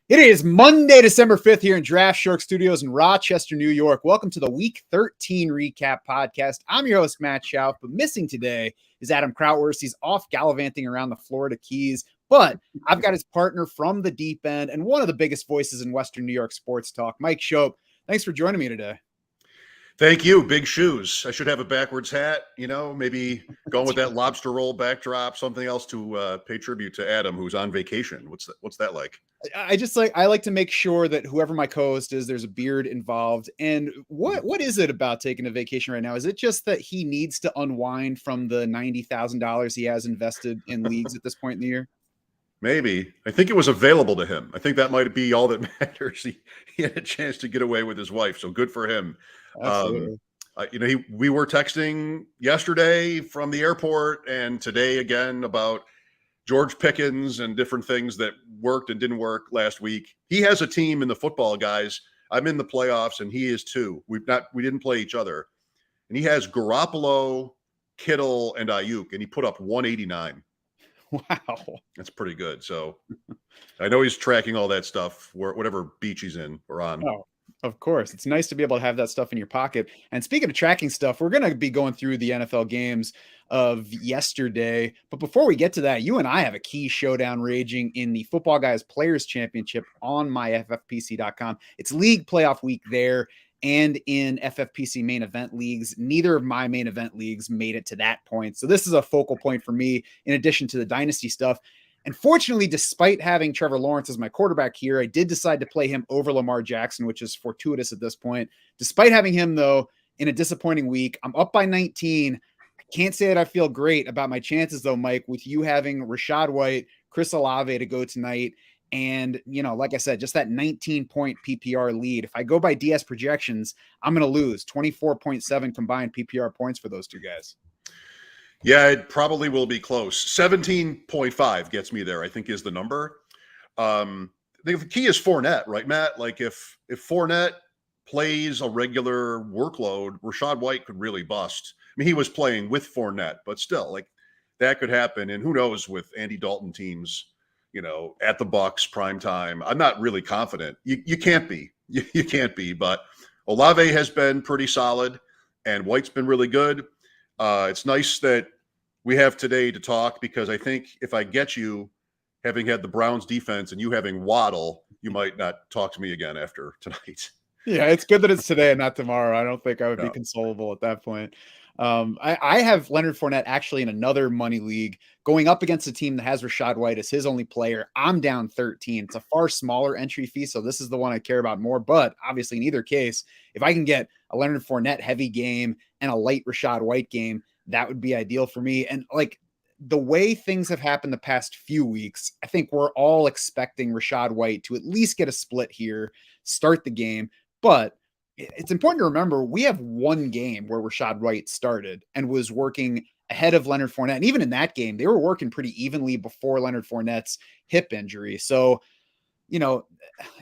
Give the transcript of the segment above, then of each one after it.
It is Monday, December 5th here in Draft Shark Studios in Rochester, New York. Welcome to the Week 13 Recap Podcast. I'm your host, Matt Schauf, but missing today is Adam Krautwurst. He's off gallivanting around the Florida Keys, but I've got his partner from the deep end and one of the biggest voices in Western New York sports talk, Mike Schopp. Thanks for joining me today. Thank you. Big shoes. I should have a backwards hat, maybe going with that lobster roll backdrop, something else to pay tribute to Adam, who's on vacation. What's that like? I like to make sure that whoever my co-host is, there's a beard involved. And what is it about taking a vacation right now? Is it just that he needs to unwind from the $90,000 he has invested in leagues at this point in the year? Maybe. I think it was available to him. I think that might be all that matters. He had a chance to get away with his wife, so good for him. We were texting yesterday from the airport and today again about George Pickens and different things that worked and didn't work last week. He has a team in the football, guys. I'm in the playoffs and he is too. We didn't play each other. And he has Garoppolo, Kittle, and Ayuk, and he put up 189. Wow. That's pretty good. So I know he's tracking all that stuff, whatever beach he's in or on. Oh, of course. It's nice to be able to have that stuff in your pocket. And speaking of tracking stuff, we're going to be going through the NFL games of yesterday. But before we get to that, you and I have a key showdown raging in the Football Guys Players Championship on myffpc.com. It's league playoff week there and in FFPC main event leagues. Neither of my main event leagues made it to that point. So this is a focal point for me in addition to the dynasty stuff. And fortunately, despite having Trevor Lawrence as my quarterback here, I did decide to play him over Lamar Jackson, which is fortuitous at this point. Despite having him, though, in a disappointing week, I'm up by 19. I can't say that I feel great about my chances, though, Mike, with you having Rachaad White, Chris Olave to go tonight. And, like I said, just that 19-point PPR lead. If I go by DS projections, I'm going to lose 24.7 combined PPR points for those two guys. Yeah, it probably will be close. 17.5 gets me there, I think, is the number. The key is Fournette, right, Matt? Like if Fournette plays a regular workload, Rachaad White could really bust. I mean, he was playing with Fournette, but still, like that could happen. And who knows with Andy Dalton teams, at the Bucs prime time. I'm not really confident. You can't be. You can't be. But Olave has been pretty solid, and White's been really good. It's nice that we have today to talk because I think if I get you having had the Browns defense and you having Waddle, you might not talk to me again after tonight. Yeah, it's good that it's today and not tomorrow. I don't think I would be consolable at that point. I have Leonard Fournette actually in another money league going up against a team that has Rachaad White as his only player. I'm down 13. It's a far smaller entry fee, so this is the one I care about more. But obviously, in either case, if I can get a Leonard Fournette heavy game and a light Rachaad White game, that would be ideal for me. And like the way things have happened the past few weeks, I think we're all expecting Rachaad White to at least get a split here, start the game. But it's important to remember we have one game where Rachaad White started and was working ahead of Leonard Fournette. And even in that game, they were working pretty evenly before Leonard Fournette's hip injury. So,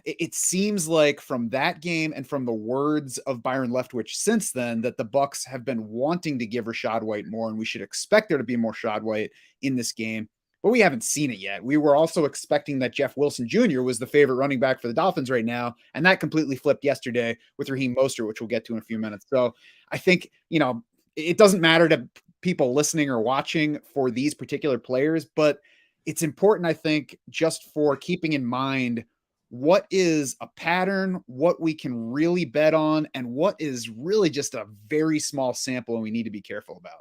it seems like from that game and from the words of Byron Leftwich since then that the Bucs have been wanting to give Rachaad White more, and we should expect there to be more Rachaad White in this game. But we haven't seen it yet. We were also expecting that Jeff Wilson Jr. was the favorite running back for the Dolphins right now, and that completely flipped yesterday with Raheem Mostert, which we'll get to in a few minutes. So I think, it doesn't matter to people listening or watching for these particular players, but it's important, I think, just for keeping in mind what is a pattern, what we can really bet on, and what is really just a very small sample and we need to be careful about.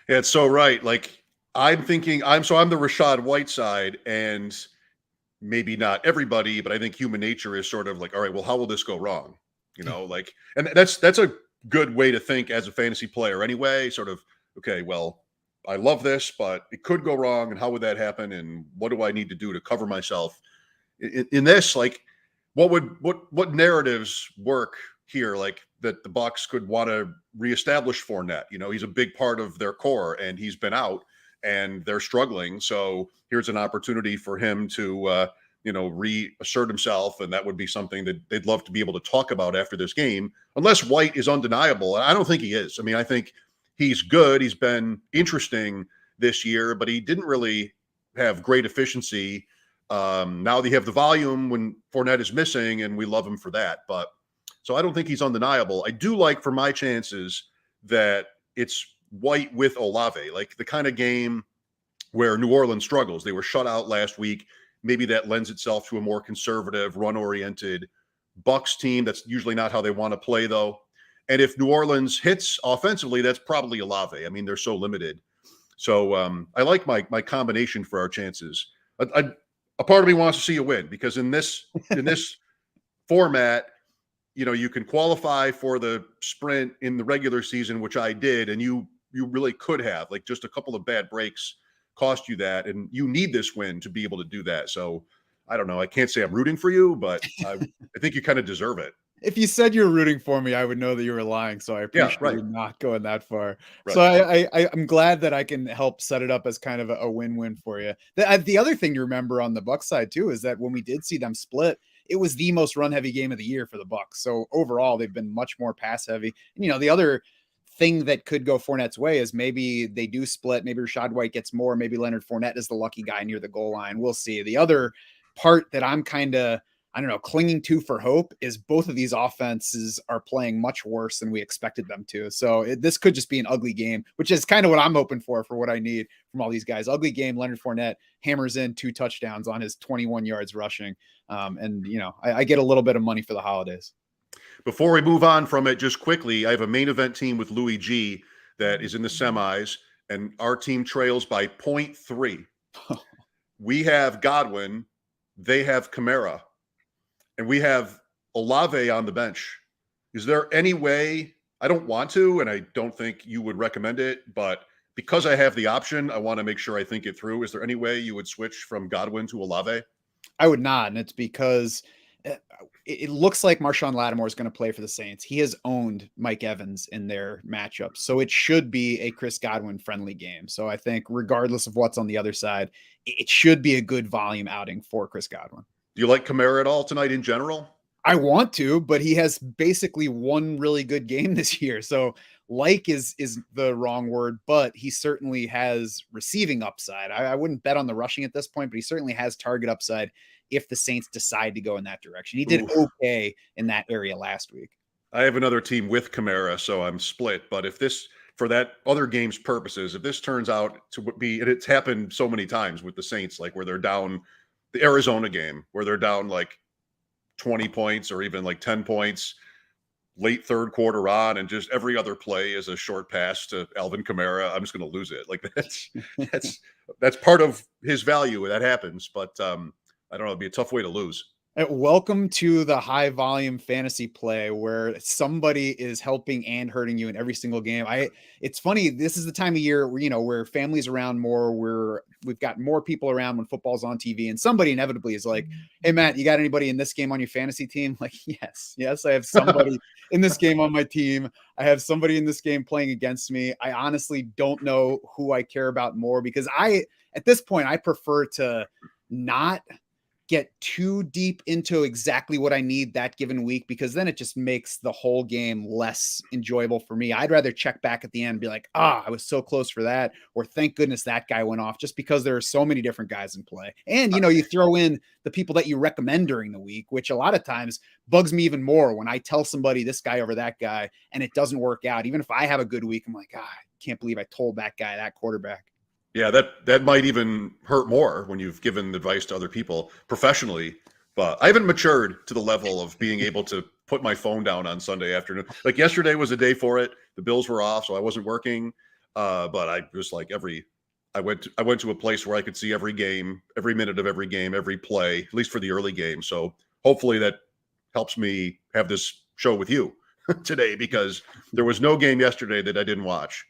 Yeah, it's so right. Like I'm the Rachaad White side, and maybe not everybody, but I think human nature is sort of like, all right, well, how will this go wrong? And that's a good way to think as a fantasy player anyway, sort of, okay, well, I love this, but it could go wrong. And how would that happen? And what do I need to do to cover myself in this? Like what narratives work here? Like that the Bucs could want to reestablish Fournette, he's a big part of their core and he's been out and they're struggling. So here's an opportunity for him to, reassert himself. And that would be something that they'd love to be able to talk about after this game, unless White is undeniable. And I don't think he is. I mean, I think he's good. He's been interesting this year, but he didn't really have great efficiency Now they have the volume when Fournette is missing, and we love him for that. But so I don't think he's undeniable. I do like for my chances that it's White with Olave, like the kind of game where New Orleans struggles. They were shut out last week. Maybe that lends itself to a more conservative, run-oriented Bucs team. That's usually not how they want to play, though. And if New Orleans hits offensively, that's probably Olave. I mean, they're so limited. So I like my combination for our chances. A part of me wants to see a win because in this format, you can qualify for the sprint in the regular season, which I did, and you really could have, like, just a couple of bad breaks cost you that, and you need this win to be able to do that. So I don't know. I can't say I'm rooting for you, but I think you kind of deserve it. If you said you were rooting for me, I would know that you were lying. So I appreciate you not going that far. Right. So I'm glad that I can help set it up as kind of a win-win for you. The other thing to remember on the Bucs side too is that when we did see them split, it was the most run-heavy game of the year for the Bucs. So overall, they've been much more pass-heavy. And, the other thing that could go Fournette's way is maybe they do split. Maybe Rachaad White gets more. Maybe Leonard Fournette is the lucky guy near the goal line. We'll see. The other part that I'm kind of clinging to for hope is both of these offenses are playing much worse than we expected them to. So this could just be an ugly game, which is kind of what I'm hoping for what I need from all these guys. Ugly game. Leonard Fournette hammers in 2 touchdowns on his 21 yards rushing. And I get a little bit of money for the holidays. Before we move on from it, just quickly, I have a main event team with Louis G that is in the semis, and our team trails by 0.3. We have Godwin. They have Kamara. And we have Olave on the bench. Is there any way? I don't want to, and I don't think you would recommend it, but because I have the option, I want to make sure I think it through. Is there any way you would switch from Godwin to Olave? I would not, and it's because it looks like Marshawn Lattimore is going to play for the Saints. He has owned Mike Evans in their matchups, so it should be a Chris Godwin friendly game. So I think regardless of what's on the other side, it should be a good volume outing for Chris Godwin. Do you like Kamara at all tonight in general? I want to, but he has basically one really good game this year. So like is the wrong word, but he certainly has receiving upside. I wouldn't bet on the rushing at this point, but he certainly has target upside if the Saints decide to go in that direction. He did okay in that area last week. I have another team with Kamara, so I'm split. But if this, for that other game's purposes, if this turns out to be, and it's happened so many times with the Saints, like where they're down, the Arizona game where they're down like 20 points or even like 10 points late third quarter on, and just every other play is a short pass to Alvin Kamara, I'm just going to lose it. Like that's part of his value when that happens. But I don't know, it'd be a tough way to lose. Welcome to the high volume fantasy play where somebody is helping and hurting you in every single game. It's funny. This is the time of year where, where families around more, we've got more people around when football's on TV, and somebody inevitably is like, "Hey Matt, you got anybody in this game on your fantasy team?" Like, yes, I have somebody in this game on my team. I have somebody in this game playing against me. I honestly don't know who I care about more because at this point, I prefer to not get too deep into exactly what I need that given week, because then it just makes the whole game less enjoyable for me. I'd rather check back at the end and be like, I was so close for that, or thank goodness that guy went off, just because there are so many different guys in play. And, you throw in the people that you recommend during the week, which a lot of times bugs me even more when I tell somebody this guy over that guy and it doesn't work out. Even if I have a good week, I'm like, I can't believe I told that guy, that quarterback. Yeah, that might even hurt more when you've given advice to other people professionally. But I haven't matured to the level of being able to put my phone down on Sunday afternoon. Like yesterday was a day for it. The Bills were off, so I wasn't working. But I was like I went to a place where I could see every game, every minute of every game, every play, at least for the early game. So hopefully that helps me have this show with you today, because there was no game yesterday that I didn't watch.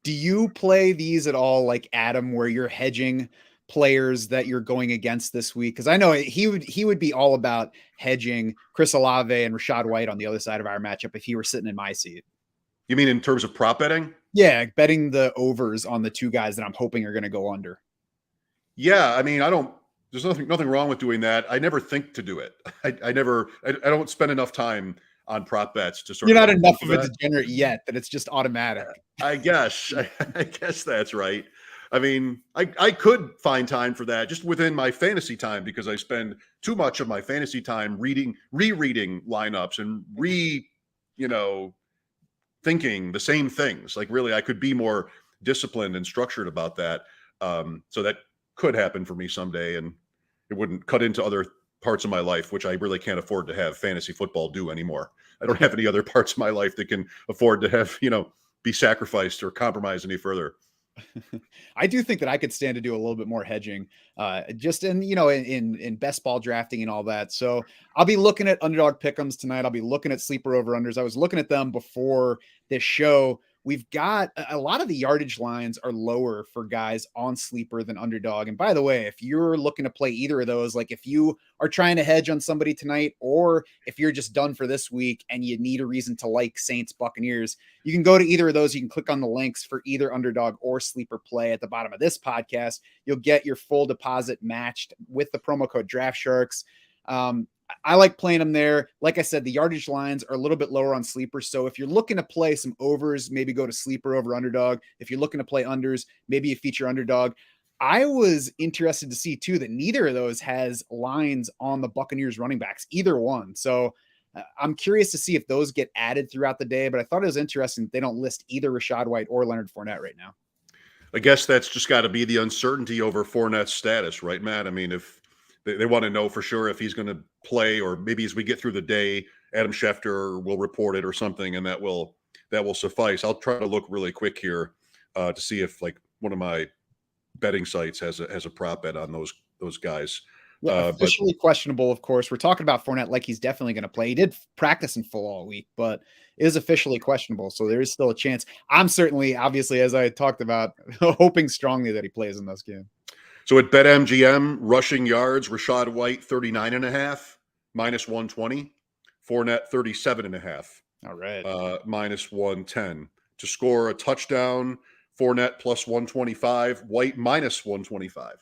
Do you play these at all, like Adam, where you're hedging players that you're going against this week? Because I know he would be all about hedging Chris Olave and Rachaad White on the other side of our matchup if he were sitting in my seat. You mean in terms of prop betting? Yeah, betting the overs on the two guys that I'm hoping are going to go under. Yeah, I mean, there's nothing wrong with doing that. I never think to do it. I don't spend enough time on prop bets to sort You're of. not enough of a degenerate yet that it's just automatic. I guess that's right. I mean, I could find time for that just within my fantasy time because I spend too much of my fantasy time rereading lineups and you know, thinking the same things. Like really, I could be more disciplined and structured about that. So that could happen for me someday, and it wouldn't cut into other parts of my life, which I really can't afford to have fantasy football do anymore. I don't have any other parts of my life that can afford to have, be sacrificed or compromised any further. I do think that I could stand to do a little bit more hedging, just in best ball drafting and all that. So I'll be looking at underdog pick'ems tonight. I'll be looking at sleeper over unders. I was looking at them before this show. We've got a lot of the yardage lines are lower for guys on sleeper than underdog. And by the way, if you're looking to play either of those, like if you are trying to hedge on somebody tonight, or if you're just done for this week and you need a reason to like Saints Buccaneers, you can go to either of those. You can click on the links for either underdog or sleeper play at the bottom of this podcast. You'll get your full deposit matched with the promo code Draft Sharks. I like playing them there. Like I said, the yardage lines are a little bit lower on sleeper. So if you're looking to play some overs, maybe go to sleeper over underdog. If you're looking to play unders, maybe you feature underdog. I was interested to see too that neither of those has lines on the Buccaneers running backs, either one. So I'm curious to see if those get added throughout the day, but I thought it was interesting that they don't list either Rachaad White or Leonard Fournette right now. I guess that's just got to be the uncertainty over Fournette's status, right, Matt? I mean, if they want to know for sure if he's going to play, or maybe as we get through the day, Adam Schefter will report it or something, and that will suffice. I'll try to look really quick here to see if like one of my betting sites has a prop bet on those guys. Yeah, officially questionable, of course. We're talking about Fournette like he's definitely going to play. He did practice in full all week, but is officially questionable, so there is still a chance. I'm certainly, obviously, as I talked about, hoping strongly that he plays in this game. So at BetMGM, rushing yards, Rachaad White 39.5, minus 120. Fournette 37.5. All right. Minus 110. To score a touchdown, Fournette plus 125, White minus 125.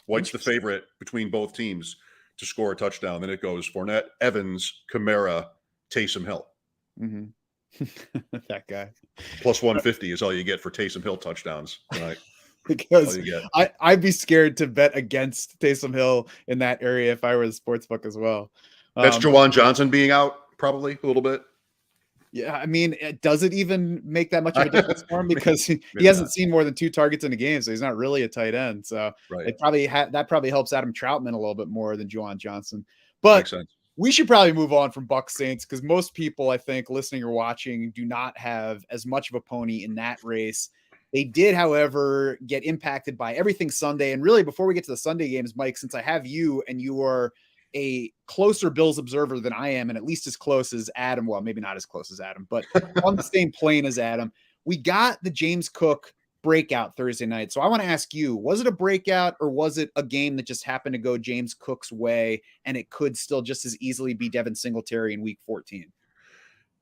White's the favorite between both teams to score a touchdown. Then it goes Fournette, Evans, Kamara, Taysom Hill. Mm-hmm. That guy. Plus 150 is all you get for Taysom Hill touchdowns tonight. Because I'd be scared to bet against Taysom Hill in that area if I were the sportsbook as well. That's Juwan Johnson being out probably a little bit. Yeah, I mean, does it even make that much of a difference for him? Because he hasn't seen more than 2 targets in a game, so he's not really a tight end. So it probably that probably helps Adam Troutman a little bit more than Juwan Johnson. But we should probably move on from Bucs Saints, because most people, I think, listening or watching, do not have as much of a pony in that race. They did, however, get impacted by everything Sunday. And really, before we get to the Sunday games, Mike, since I have you and you are a closer Bills observer than I am, and at least as close as Adam, well, maybe not as close as Adam, but on the same plane as Adam, we got the James Cook breakout Thursday night. So I want to ask you, was it a breakout, or was it a game that just happened to go James Cook's way and it could still just as easily be Devin Singletary in week 14?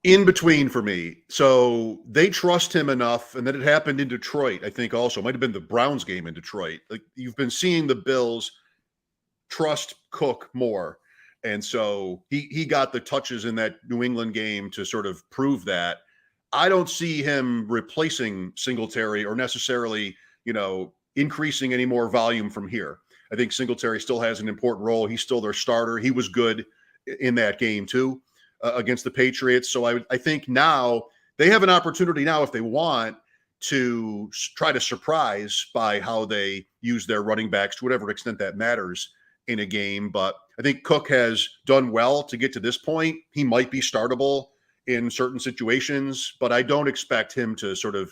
In between for me. So they trust him enough, and then it happened in Detroit, I think also. It might have been the Browns game in Detroit. Like, you've been seeing the Bills trust Cook more. And so he got the touches in that New England game to sort of prove that. I don't see him replacing Singletary or necessarily, increasing any more volume from here. I think Singletary still has an important role. He's still their starter. He was good in that game too. Against the Patriots. So I think now they have an opportunity now, if they want, to try to surprise by how they use their running backs to whatever extent that matters in a game. But I think Cook has done well to get to this point. He might be startable in certain situations, but I don't expect him to sort of,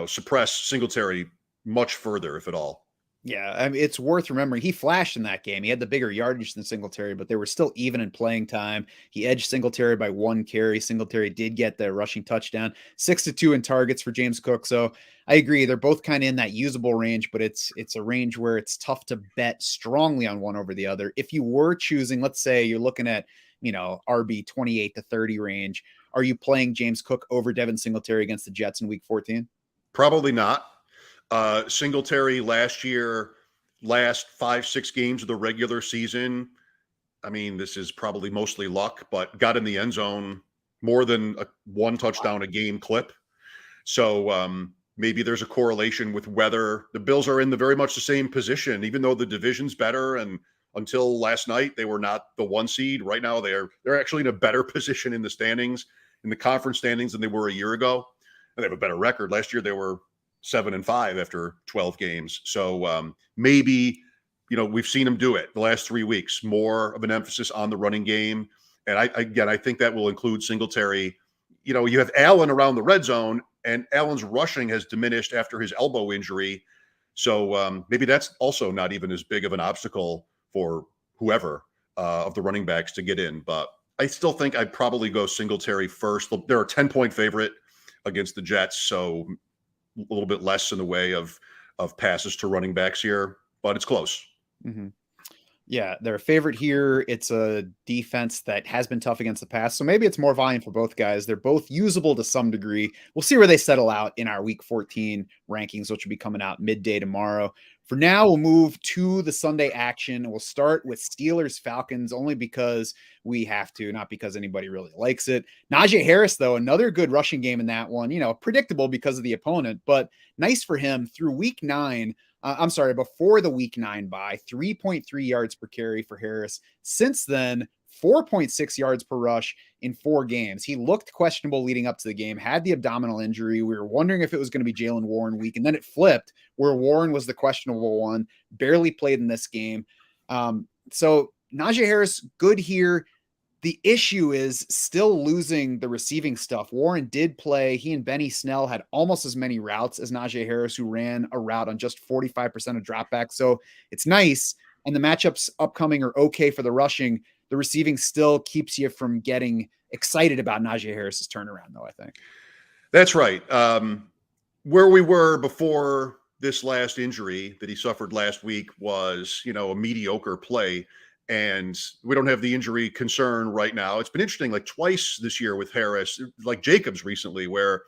suppress Singletary much further, if at all. Yeah, I mean, it's worth remembering he flashed in that game. He had the bigger yardage than Singletary, but they were still even in playing time. He edged Singletary by 1 carry. Singletary did get the rushing touchdown, 6-2 in targets for James Cook. So I agree. They're both kind of in that usable range, but it's a range where it's tough to bet strongly on one over the other. If you were choosing, let's say you're looking at, RB 28 to 30 range, are you playing James Cook over Devin Singletary against the Jets in week 14? Probably not. Singletary last 5-6 games of the regular season, I mean, this is probably mostly luck, but got in the end zone more than 1 touchdown a game clip. So maybe there's a correlation with whether the Bills are in the very much the same position, even though the division's better. And until last night, they were not the 1 seed. Right now, they're actually in a better position in the standings, in the conference standings, than they were a year ago. And they have a better record. Last year, they were 7-5 after 12 games. So maybe, we've seen them do it the last 3 weeks, more of an emphasis on the running game. And I think that will include Singletary. You have Allen around the red zone, and Allen's rushing has diminished after his elbow injury. So maybe that's also not even as big of an obstacle for whoever of the running backs to get in. But I still think I'd probably go Singletary first. They're a 10-point favorite against the Jets, so a little bit less in the way of passes to running backs here, but it's close. Mm-hmm. Yeah, they're a favorite here. It's a defense that has been tough against the pass, so maybe it's more volume for both guys. They're both usable to some degree. We'll see where they settle out in our Week 14 rankings, which will be coming out midday tomorrow. For now, we'll move to the Sunday action. We'll start with Steelers-Falcons only because we have to, not because anybody really likes it. Najee Harris, though, another good rushing game in that one. Predictable because of the opponent, but nice for him through Week 9. Before the Week 9 bye, 3.3 yards per carry for Harris. Since then, 4.6 yards per rush in 4 games. He looked questionable leading up to the game, had the abdominal injury. We were wondering if it was going to be Jalen Warren week, and then it flipped where Warren was the questionable one, barely played in this game. So Najee Harris, good here. The issue is still losing the receiving stuff. Warren did play. He and Benny Snell had almost as many routes as Najee Harris, who ran a route on just 45% of dropbacks. So it's nice. And the matchups upcoming are okay for the rushing. The receiving still keeps you from getting excited about Najee Harris's turnaround, though, I think. That's right. Where we were before this last injury that he suffered last week was, a mediocre play. And we don't have the injury concern right now. It's been interesting, like twice this year with Harris, like Jacobs recently, where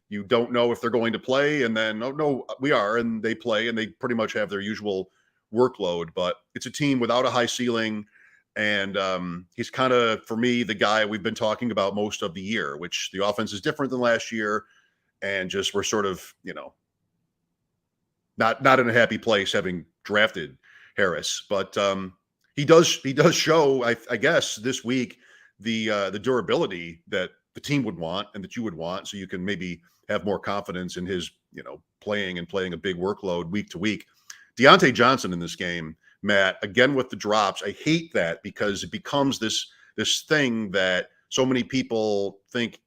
you don't know if they're going to play. And then, oh, no, we are. And they play and they pretty much have their usual workload. But it's a team without a high ceiling. And he's kind of, for me, the guy we've been talking about most of the year, which the offense is different than last year. And just we're sort of, not in a happy place having drafted Harris. But he does show, I guess, this week the durability that the team would want and that you would want, so you can maybe have more confidence in his, playing a big workload week to week. Deontay Johnson in this game, Matt, again with the drops. I hate that because it becomes this thing that so many people think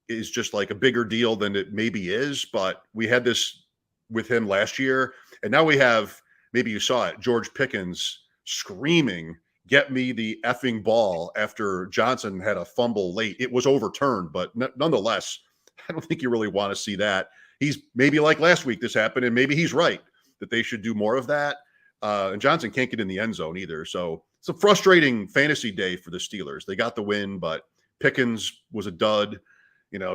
is just like a bigger deal than it maybe is. But we had this with him last year, and now we have, maybe you saw it, George Pickens screaming, "Get me the effing ball," after Johnson had a fumble late. It was overturned, but nonetheless, I don't think you really want to see that. He's maybe like last week this happened, and maybe he's right that they should do more of that. And Johnson can't get in the end zone either. So it's a frustrating fantasy day for the Steelers. They got the win, but Pickens was a dud.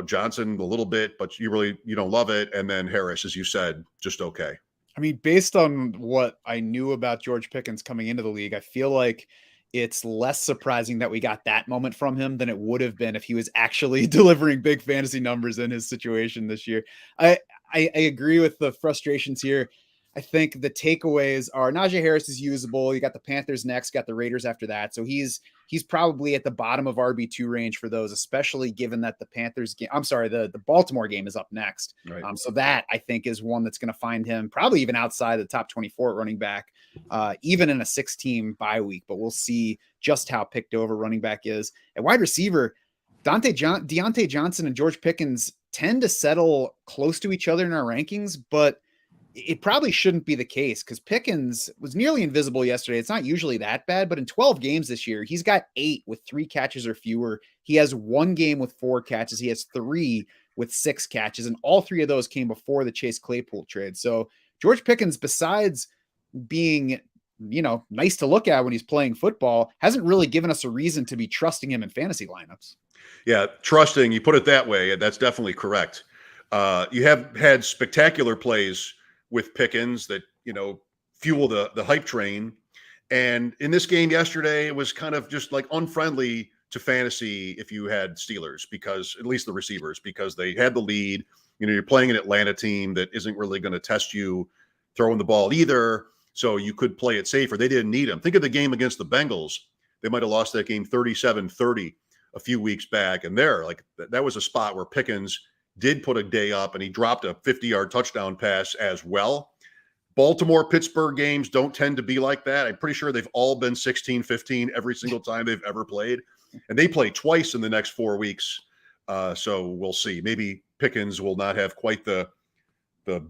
Johnson a little bit, but you don't love it. And then Harris, as you said, just okay. I mean, based on what I knew about George Pickens coming into the league, I feel like it's less surprising that we got that moment from him than it would have been if he was actually delivering big fantasy numbers in his situation this year. I agree with the frustrations here. I think the takeaways are Najee Harris is usable. You got the Panthers next, got the Raiders after that. So he's probably at the bottom of RB2 range for those, especially given that the Panthers game, the Baltimore game is up next. Right. So that I think is one that's going to find him probably even outside the top 24 running back, even in a 6-team bye week, but we'll see just how picked over running back is. At wide receiver, Deontay Johnson and George Pickens tend to settle close to each other in our rankings, but it probably shouldn't be the case because Pickens was nearly invisible yesterday. It's not usually that bad, but in 12 games this year, he's got 8 with 3 catches or fewer. He has 1 game with 4 catches. He has 3 with 6 catches, and all 3 of those came before the Chase Claypool trade. So George Pickens, besides being, nice to look at when he's playing football, hasn't really given us a reason to be trusting him in fantasy lineups. Yeah, trusting, you put it that way. That's definitely correct. You have had spectacular plays with Pickens that, fuel the hype train. And in this game yesterday, it was kind of just like unfriendly to fantasy if you had Steelers, because at least the receivers, because they had the lead. You're playing an Atlanta team that isn't really going to test you throwing the ball either. So you could play it safer. They didn't need them. Think of the game against the Bengals. They might have lost that game 37-30 a few weeks back. And that was a spot where Pickens did put a day up and he dropped a 50-yard touchdown pass as well. Baltimore, Pittsburgh games don't tend to be like that. I'm pretty sure they've all been 16-15 every single time they've ever played. And they play twice in the next 4 weeks. So we'll see. Maybe Pickens will not have quite the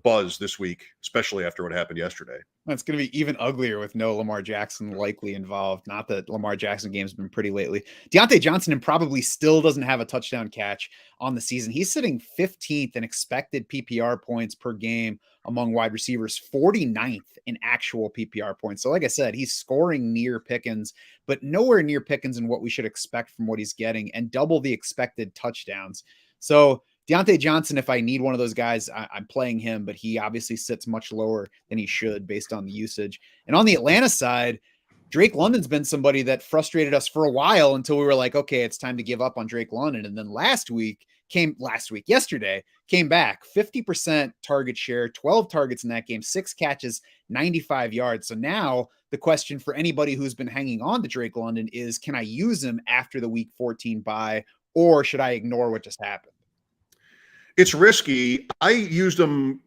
buzz this week, especially after what happened yesterday. It's going to be even uglier with no Lamar Jackson likely involved. Not that Lamar Jackson games have been pretty lately. Deontay Johnson probably still doesn't have a touchdown catch on the season. He's sitting 15th in expected PPR points per game among wide receivers, 49th in actual PPR points. So like I said, he's scoring near Pickens, but nowhere near Pickens in what we should expect from what he's getting, and double the expected touchdowns. So Deontay Johnson, if I need one of those guys, I'm playing him, but he obviously sits much lower than he should based on the usage. And on the Atlanta side, Drake London's been somebody that frustrated us for a while until we were like, okay, it's time to give up on Drake London. And then yesterday came back 50% target share, 12 targets in that game, 6 catches, 95 yards. So now the question for anybody who's been hanging on to Drake London is, can I use him after the week 14 bye, or should I ignore what just happened? It's risky. I used them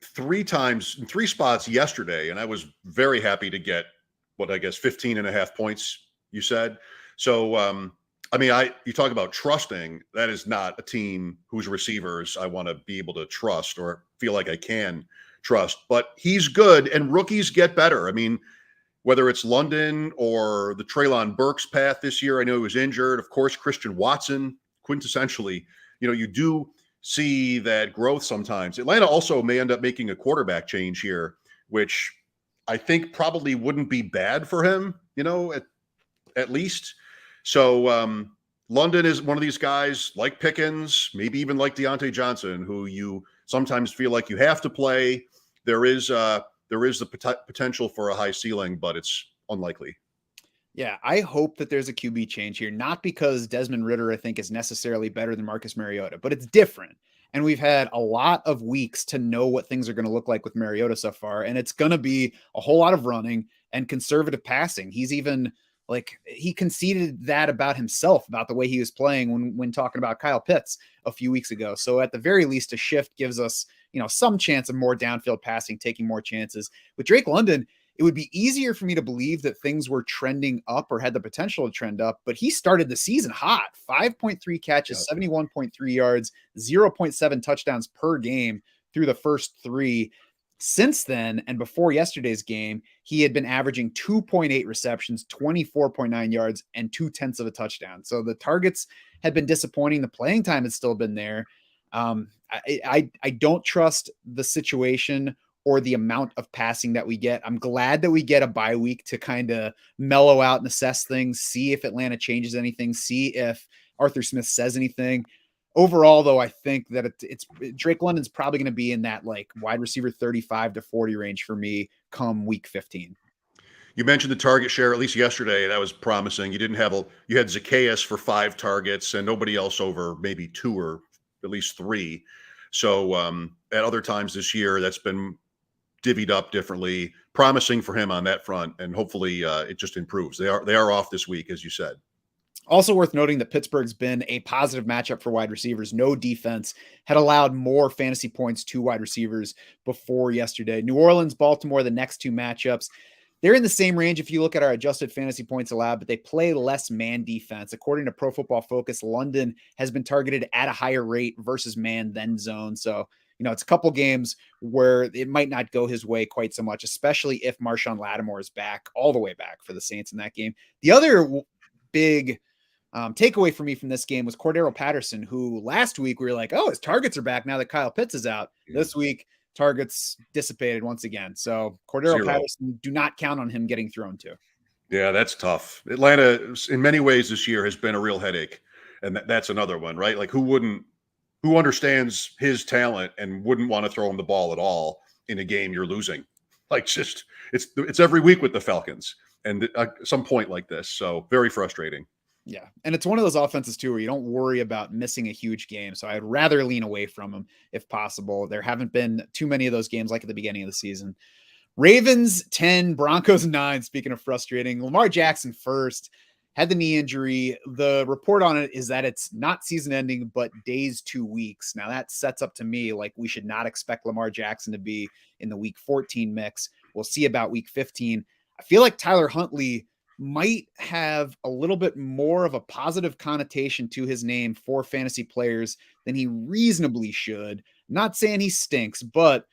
3 times in 3 spots yesterday, and I was very happy to get 15.5 points, you said. So, you talk about trusting. That is not a team whose receivers I want to be able to trust or feel like I can trust. But he's good, and rookies get better. Whether it's London or the Treylon Burks path this year, I know he was injured. Of course, Christian Watson, quintessentially, you do see that growth sometimes. Atlanta also may end up making a quarterback change here, which I think probably wouldn't be bad for him, at least. So London is one of these guys like Pickens, maybe even like Deontay Johnson, who you sometimes feel like you have to play. There is the potential for a high ceiling, but it's unlikely. Yeah, I hope that there's a QB change here, not because Desmond Ridder, I think, is necessarily better than Marcus Mariota, but it's different. And we've had a lot of weeks to know what things are going to look like with Mariota so far. And it's going to be a whole lot of running and conservative passing. He's even he conceded that about himself, about the way he was playing when talking about Kyle Pitts a few weeks ago. So at the very least, a shift gives us, some chance of more downfield passing, taking more chances. With Drake London, it would be easier for me to believe that things were trending up or had the potential to trend up, but he started the season hot. 5.3 catches, 71.3 yards, 0.7 touchdowns per game through the first 3. Since then, and before yesterday's game, he had been averaging 2.8 receptions, 24.9 yards, and 0.2 of a touchdown. So the targets had been disappointing. The playing time has still been there. I don't trust the situation or the amount of passing that we get. I'm glad that we get a bye week to kind of mellow out and assess things, see if Atlanta changes anything, see if Arthur Smith says anything. Overall, though, I think that it's Drake London's probably going to be in that wide receiver 35 to 40 range for me come week 15. You mentioned the target share, at least yesterday. That was promising. You had Zacchaeus for 5 targets and nobody else over maybe 2 or at least 3. So at other times this year, that's been divvied up differently. Promising for him on that front, and hopefully it just improves. They are off this week, as you said. Also worth noting that Pittsburgh's been a positive matchup for wide receivers. No defense had allowed more fantasy points to wide receivers before yesterday. New Orleans, Baltimore, the next 2 matchups, they're in the same range if you look at our adjusted fantasy points allowed, but they play less man defense. According to Pro Football Focus, London has been targeted at a higher rate versus man than zone. So, it's a couple games where it might not go his way quite so much, especially if Marshawn Lattimore is back, all the way back for the Saints in that game. The other big takeaway for me from this game was Cordero Patterson, who last week we were like, oh, his targets are back now that Kyle Pitts is out. Yeah. This week, targets dissipated once again. So Cordero Patterson, do not count on him getting thrown to. Yeah, that's tough. Atlanta, in many ways this year, has been a real headache. And that's another one, right? Who understands his talent and wouldn't want to throw him the ball at all in a game you're losing? It's every week with the Falcons and at some point like this. So very frustrating. Yeah. And it's one of those offenses too, where you don't worry about missing a huge game. So I'd rather lean away from them if possible. There haven't been too many of those games like at the beginning of the season. Ravens 10, Broncos 9. Speaking of frustrating, Lamar Jackson first had the knee injury. The report on it is that it's not season ending, but days 2 weeks. Now that sets up to me like we should not expect Lamar Jackson to be in the week 14 mix. We'll see about week 15. I feel like Tyler Huntley might have a little bit more of a positive connotation to his name for fantasy players than he reasonably should. Not saying he stinks, but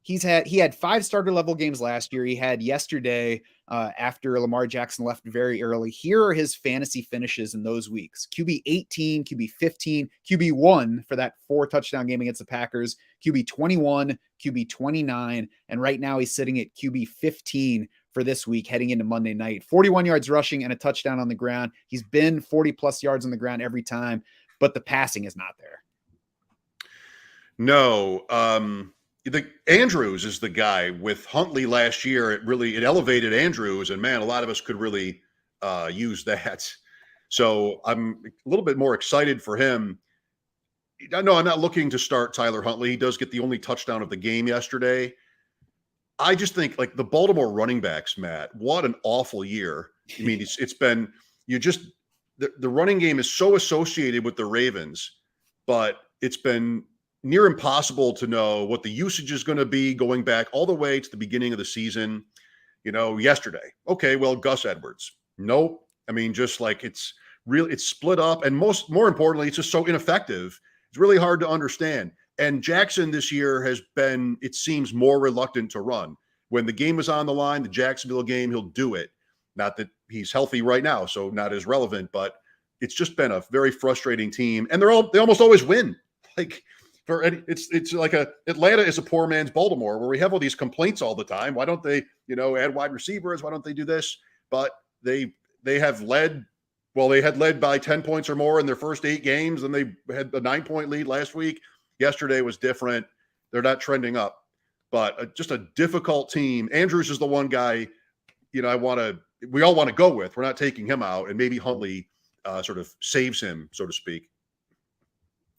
he had 5 starter level games last year. He had yesterday after Lamar Jackson left very early. Here are his fantasy finishes in those weeks: QB 18, QB 15, QB 1 for that 4 touchdown game against the Packers, QB 21, QB 29, and right now he's sitting at QB 15 for this week heading into Monday night. 41 yards rushing and a touchdown on the ground. He's been 40 plus yards on the ground every time, but the passing is not there. No, the Andrews is the guy with Huntley last year. It elevated Andrews, and man, a lot of us could really use that. So I'm a little bit more excited for him. No, I'm not looking to start Tyler Huntley. He does get the only touchdown of the game yesterday. I just think like the Baltimore running backs, Matt, what an awful year. I mean, it's been, the running game is so associated with the Ravens, but it's been near impossible to know what the usage is going to be going back all the way to the beginning of the season. Yesterday. Okay, well, Gus Edwards. Nope. I mean, just like it's split up. And more importantly, it's just so ineffective. It's really hard to understand. And Jackson this year has been, it seems, more reluctant to run. When the game is on the line, the Jacksonville game, he'll do it. Not that he's healthy right now, so not as relevant, but it's just been a very frustrating team. And they almost always win. Like it's like Atlanta is a poor man's Baltimore, where we have all these complaints all the time. Why don't they, add wide receivers? Why don't they do this? But they have led. Well, they had led by 10 points or more in their first 8 games, and they had a 9-point lead last week. Yesterday was different. They're not trending up, but just a difficult team. Andrews is the one guy, we all want to go with. We're not taking him out, and maybe Huntley sort of saves him, so to speak.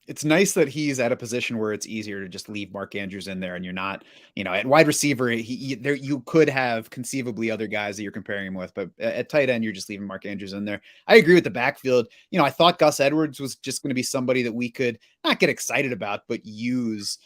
It's nice that he's at a position where it's easier to just leave Mark Andrews in there, and you're not, at wide receiver, you could have conceivably other guys that you're comparing him with, but at tight end, you're just leaving Mark Andrews in there. I agree with the backfield. I thought Gus Edwards was just going to be somebody that we could not get excited about, but use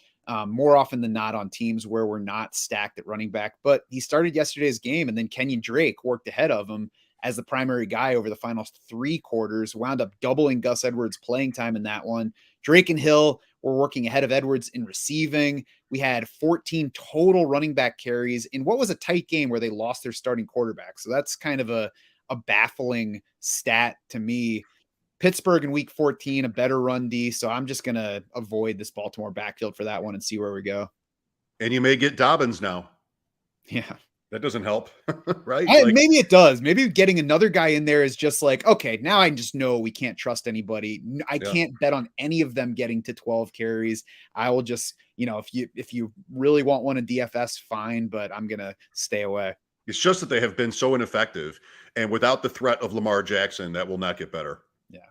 more often than not on teams where we're not stacked at running back. But he started yesterday's game, and then Kenyon Drake worked ahead of him as the primary guy over the final 3 quarters, wound up doubling Gus Edwards' playing time in that one. Drake and Hill were working ahead of Edwards in receiving. We had 14 total running back carries in what was a tight game where they lost their starting quarterback. So that's kind of a baffling stat to me. Pittsburgh in week 14, a better run D. So I'm just going to avoid this Baltimore backfield for that one and see where we go. And you may get Dobbins now. Yeah. That doesn't help, right? Maybe it does. Maybe getting another guy in there is just like, okay, now I just know we can't trust anybody. I can't bet on any of them getting to 12 carries. I will just, if you really want one in DFS, fine, but I'm going to stay away. It's just that they have been so ineffective, and without the threat of Lamar Jackson, that will not get better. Yeah.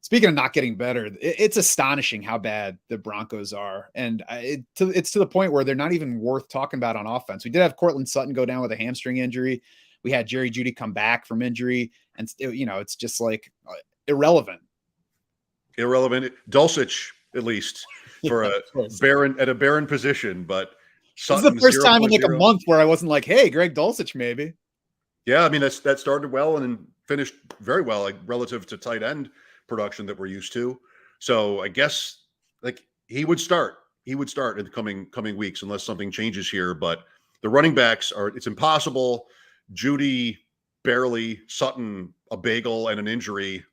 Speaking of not getting better, it's astonishing how bad the Broncos are. And it's to the point where they're not even worth talking about on offense. We did have Cortland Sutton go down with a hamstring injury. We had Jerry Jeudy come back from injury. And, it's just like irrelevant. Dulcich, at least, for a barren position. But Sutton, this is the first time in like a month where I wasn't like, hey, Greg Dulcich, maybe. Yeah, I mean, that started well and finished very well, like relative to tight end production that we're used to. So I guess like he would start in the coming weeks unless something changes here. But the running backs it's impossible. Jeudy barely, Sutton a bagel and an injury.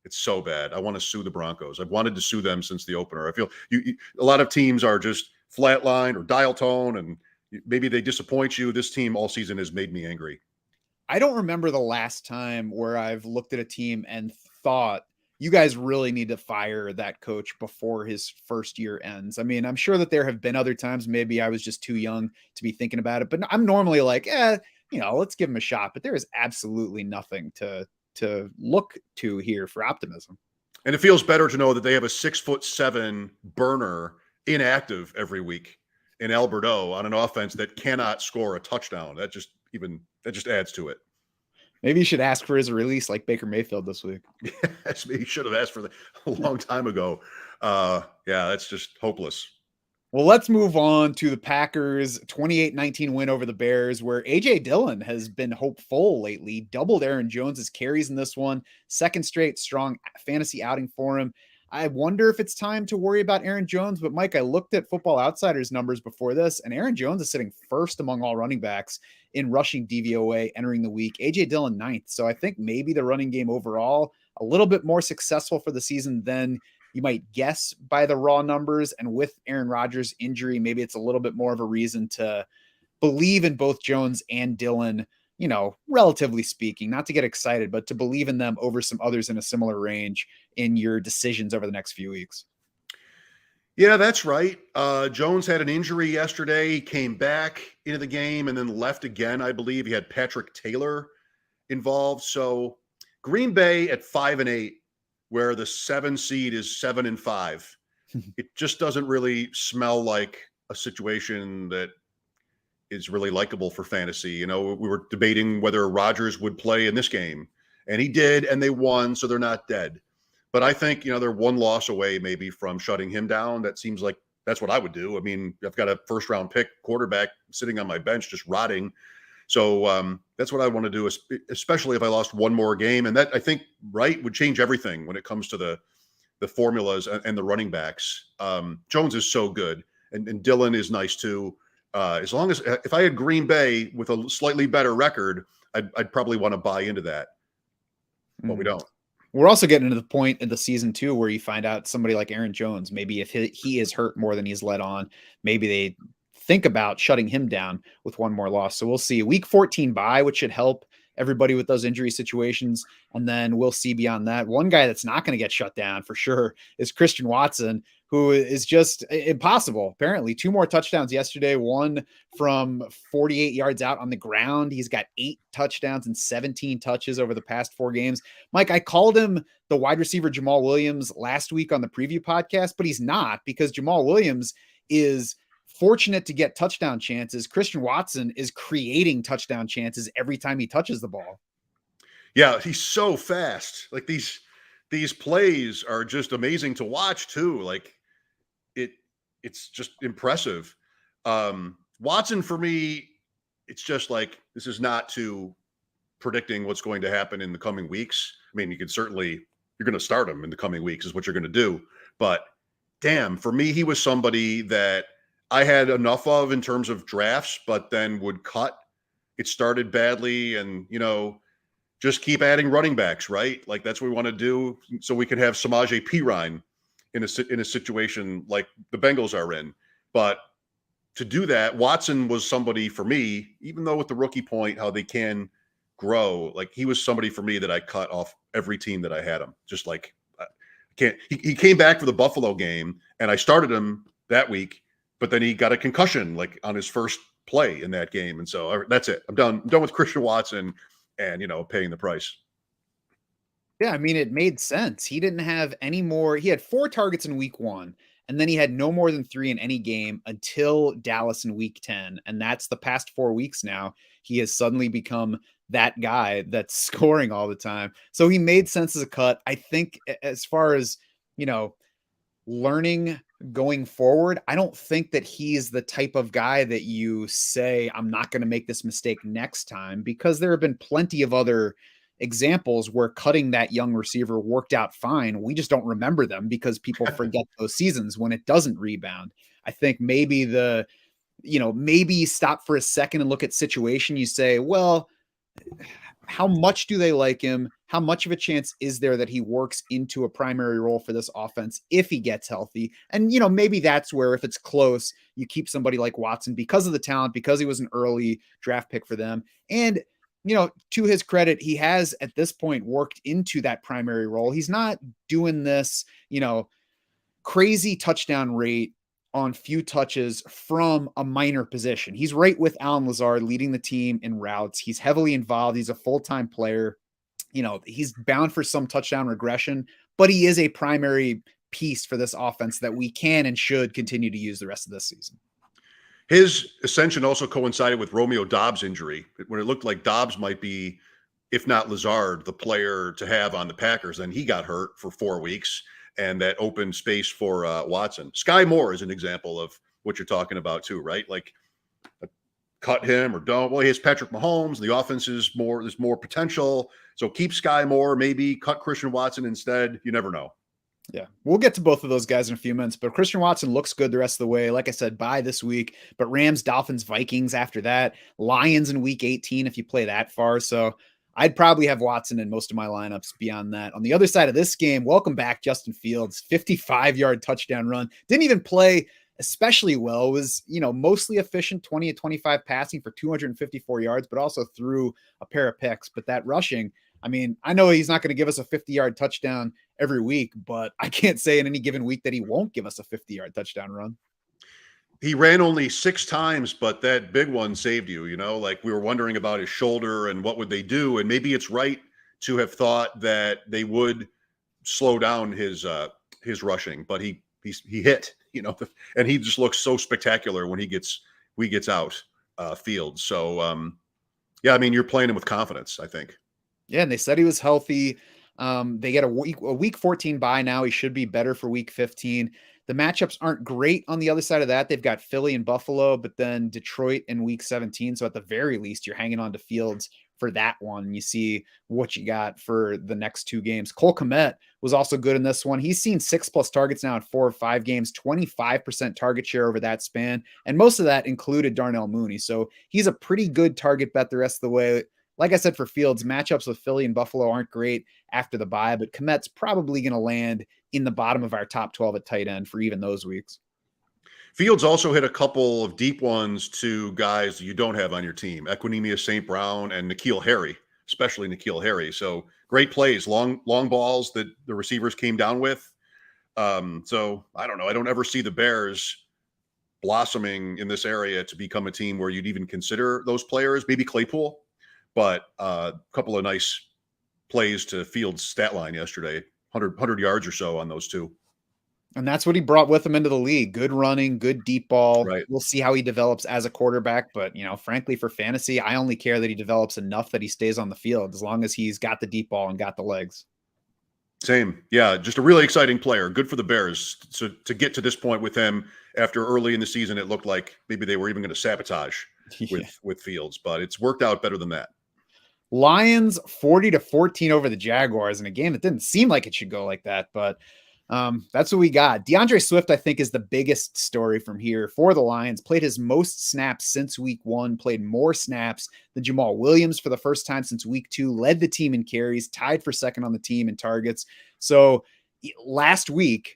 It's so bad. I want to sue the Broncos. I've wanted to sue them since the opener. I feel a lot of teams are just flatline or dial tone, and maybe they disappoint you. This team all season has made me angry. I don't remember the last time where I've looked at a team and thought, you guys really need to fire that coach before his first year ends. I mean, I'm sure that there have been other times, maybe I was just too young to be thinking about it, but I'm normally like, let's give him a shot. But there is absolutely nothing to to look to here for optimism. And it feels better to know that they have a 6'7" burner inactive every week in Alberto on an offense that cannot score a touchdown. That just adds to it. Maybe you should ask for his release like Baker Mayfield this week. Yes, he should have asked for that a long time ago. Yeah, that's just hopeless. Well, let's move on to the Packers 28-19 win over the Bears, where A.J. Dillon has been hopeful lately, doubled Aaron Jones's carries in this one, second straight strong fantasy outing for him. I wonder if it's time to worry about Aaron Jones, but Mike, I looked at Football Outsiders numbers before this, and Aaron Jones is sitting first among all running backs in rushing DVOA entering the week. A.J. Dillon ninth, so I think maybe the running game overall a little bit more successful for the season than you might guess by the raw numbers. And with Aaron Rodgers' injury, maybe it's a little bit more of a reason to believe in both Jones and Dillon, relatively speaking, not to get excited, but to believe in them over some others in a similar range in your decisions over the next few weeks. Yeah, that's right. Jones had an injury yesterday. He came back into the game and then left again. I believe he had Patrick Taylor involved. So Green Bay at 5-8, where the 7 seed is 7-5. It just doesn't really smell like a situation that is really likable for fantasy. We were debating whether Rodgers would play in this game, and he did, and they won, so they're not dead. But I think, they're one loss away maybe from shutting him down. That seems like that's what I would do. I mean, I've got a first-round pick quarterback sitting on my bench just rotting. So that's what I want to do, especially if I lost one more game. And that, I think, would change everything when it comes to the formulas and the running backs. Jones is so good, and Dillon is nice too. As long as if I had Green Bay with a slightly better record, I'd probably want to buy into that, but we don't. We're also getting to the point in the season too where you find out somebody like Aaron Jones, maybe if he is hurt more than he's let on, maybe they think about shutting him down with one more loss. So we'll see. Week 14 bye, which should help everybody with those injury situations. And then we'll see beyond that. One guy that's not going to get shut down for sure is Christian Watson, who is just impossible. Apparently 2 more touchdowns yesterday, one from 48 yards out on the ground. He's got 8 touchdowns and 17 touches over the past 4 games. Mike, I called him the wide receiver Jamal Williams last week on the preview podcast, but he's not, because Jamal Williams is fortunate to get touchdown chances. Christian Watson is creating touchdown chances every time he touches the ball. Yeah, he's so fast. Like these plays are just amazing to watch too. Like it's just impressive. Watson, for me, it's just like, this is not to predicting what's going to happen in the coming weeks. I mean, you're going to start him in the coming weeks is what you're going to do. But damn, for me, he was somebody that I had enough of in terms of drafts, but then would cut. It started badly, and just keep adding running backs, right? Like that's what we want to do, so we can have Samaje Perine in a situation like the Bengals are in. But to do that, Watson was somebody for me, even though with the rookie point, how they can grow. Like he was somebody for me that I cut off every team that I had him. Just like he came back for the Buffalo game, and I started him that week. But then he got a concussion like on his first play in that game. And so that's it. I'm done with Christian Watson and, paying the price. Yeah, I mean, it made sense. He didn't have any more. He had 4 targets in week 1, and then he had no more than 3 in any game until Dallas in week 10. And that's the past 4 weeks now. He has suddenly become that guy that's scoring all the time. So he made sense as a cut. I think as far as, learning going forward, I don't think that he's the type of guy that you say, I'm not going to make this mistake next time, because there have been plenty of other examples where cutting that young receiver worked out fine. We just don't remember them because people forget those seasons when it doesn't rebound. I think maybe maybe stop for a second and look at situation. You say, well, how much do they like him? How much of a chance is there that he works into a primary role for this offense if he gets healthy? And, maybe that's where, if it's close, you keep somebody like Watson because of the talent, because he was an early draft pick for them. And, to his credit, he has at this point worked into that primary role. He's not doing this, crazy touchdown rate on few touches from a minor position. He's right with Allen Lazard leading the team in routes. He's heavily involved. He's a full-time player. he's bound for some touchdown regression, but he is a primary piece for this offense that we can and should continue to use the rest of this season. His ascension also coincided with Romeo Dobbs' injury, when it looked like Dobbs might be, if not Lazard, the player to have on the Packers. Then he got hurt for 4 weeks, and that opened space for Watson. Sky Moore is an example of what you're talking about too, right? Like, cut him or don't. Well, he has Patrick Mahomes. The offense is more, there's more potential. So keep Sky Moore, maybe cut Christian Watson instead. You never know. Yeah, we'll get to both of those guys in a few minutes, but Christian Watson looks good the rest of the way. Like I said, bye this week, but Rams, Dolphins, Vikings after that, Lions in week 18 if you play that far. So I'd probably have Watson in most of my lineups beyond that. On the other side of this game, welcome back Justin Fields, 55-yard touchdown run. Didn't even play especially well. It was, mostly efficient, 20 to 25 passing for 254 yards, but also threw a pair of picks. But that rushing, I know he's not going to give us a 50-yard touchdown every week, but I can't say in any given week that he won't give us a 50-yard touchdown run. He ran only 6 times, but that big one saved you, like we were wondering about his shoulder and what would they do. And maybe it's right to have thought that they would slow down his rushing, but he hit, and he just looks so spectacular when he gets out field. So, you're playing him with confidence, I think. Yeah, and they said he was healthy. They get a week 14 bye now. He should be better for week 15. The matchups aren't great on the other side of that. They've got Philly and Buffalo, but then Detroit in week 17. So at the very least, you're hanging on to Fields for that one. You see what you got for the next 2 games. Cole Kmet was also good in this one. He's seen 6+ targets now in 4 or 5 games, 25% target share over that span. And most of that included Darnell Mooney. So he's a pretty good target bet the rest of the way. Like I said, for Fields, matchups with Philly and Buffalo aren't great after the bye, but Kmet's probably going to land in the bottom of our top 12 at tight end for even those weeks. Fields also hit a couple of deep ones to guys you don't have on your team, Equinemius St. Brown and N'Keal Harry, especially N'Keal Harry. So great plays, long balls that the receivers came down with. So I don't know. I don't ever see the Bears blossoming in this area to become a team where you'd even consider those players, maybe Claypool. But a couple of nice plays to Fields' stat line yesterday, 100 yards or so on those 2. And that's what he brought with him into the league. Good running, good deep ball. Right. We'll see how he develops as a quarterback. But, frankly, for fantasy, I only care that he develops enough that he stays on the field as long as he's got the deep ball and got the legs. Same. Yeah, just a really exciting player. Good for the Bears to get to this point with him after early in the season. It looked like maybe they were even going to sabotage with Fields, but it's worked out better than that. Lions 40-14 over the Jaguars in a game that didn't seem like it should go like that, but that's what we got. DeAndre Swift, I think, is the biggest story from here for the Lions. Played his most snaps since week 1, played more snaps than Jamal Williams for the first time since week 2, led the team in carries, tied for second on the team in targets. So last week,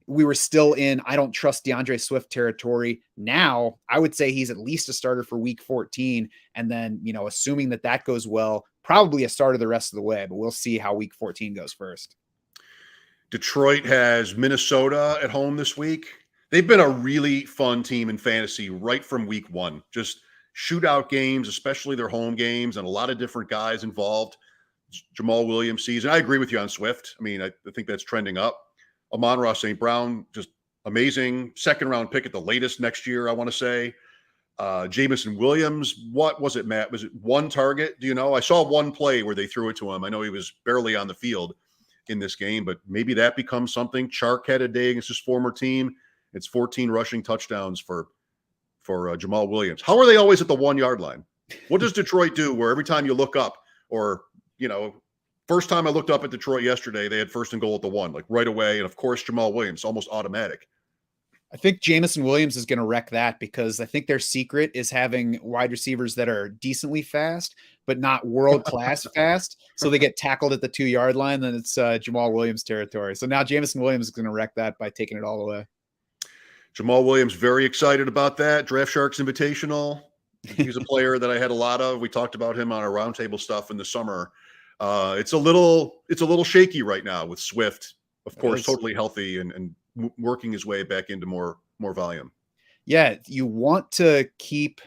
we were still in I don't trust DeAndre Swift territory. Now, I would say he's at least a starter for week 14. And then, assuming that goes well, probably a starter the rest of the way. But we'll see how week 14 goes first. Detroit has Minnesota at home this week. They've been a really fun team in fantasy right from week 1. Just shootout games, especially their home games, and a lot of different guys involved. Jamal Williams season. I agree with you on Swift. I think that's trending up. Amon-Ra St. Brown, just amazing. 2nd-round pick at the latest next year, I want to say. Jameson Williams, what was it, Matt? Was it 1 target? Do you know? I saw 1 play where they threw it to him. I know he was barely on the field in this game, but maybe that becomes something. Chark had a day against his former team. It's 14 rushing touchdowns for Jamal Williams. How are they always at the 1-yard line? What does Detroit do where every time you look up or, first time I looked up at Detroit yesterday, they had 1st and goal at the 1, like right away. And of course, Jamal Williams, almost automatic. I think Jameson Williams is going to wreck that because I think their secret is having wide receivers that are decently fast, but not world-class fast. So they get tackled at the 2-yard line, then it's Jamal Williams territory. So now Jameson Williams is going to wreck that by taking it all away. Jamal Williams, very excited about that. Draft Sharks Invitational. He's a player that I had a lot of. We talked about him on our roundtable stuff in the summer. It's a little shaky right now with Swift, of course, totally healthy and working his way back into more volume. Yeah, you want to keep.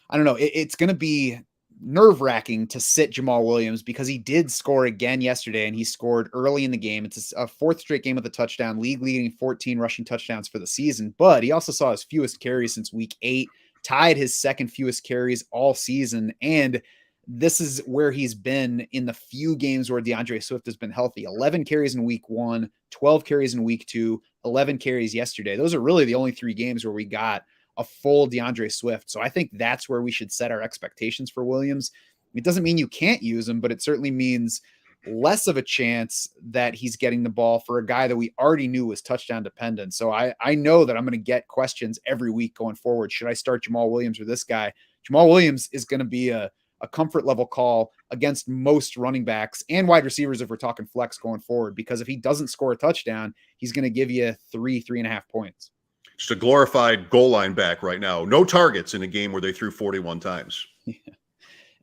I don't know. It's going to be nerve-wracking to sit Jamal Williams because he did score again yesterday, and he scored early in the game. It's a fourth straight game with a touchdown, league leading 14 rushing touchdowns for the season, but he also saw his fewest carries since week 8, tied his second fewest carries all season, and this is where he's been in the few games where DeAndre Swift has been healthy. 11 carries in week 1, 12 carries in week 2, 11 carries yesterday. Those are really the only 3 games where we got a full DeAndre Swift. So I think that's where we should set our expectations for Williams. It doesn't mean you can't use him, but it certainly means less of a chance that he's getting the ball for a guy that we already knew was touchdown dependent. So I know that I'm going to get questions every week going forward. Should I start Jamal Williams or this guy? Jamal Williams is going to be a comfort level call against most running backs and wide receivers if we're talking flex going forward, because if he doesn't score a touchdown, he's going to give you 3.5 points. Just a glorified goal line back right now. No targets in a game where they threw 41 times. Yeah.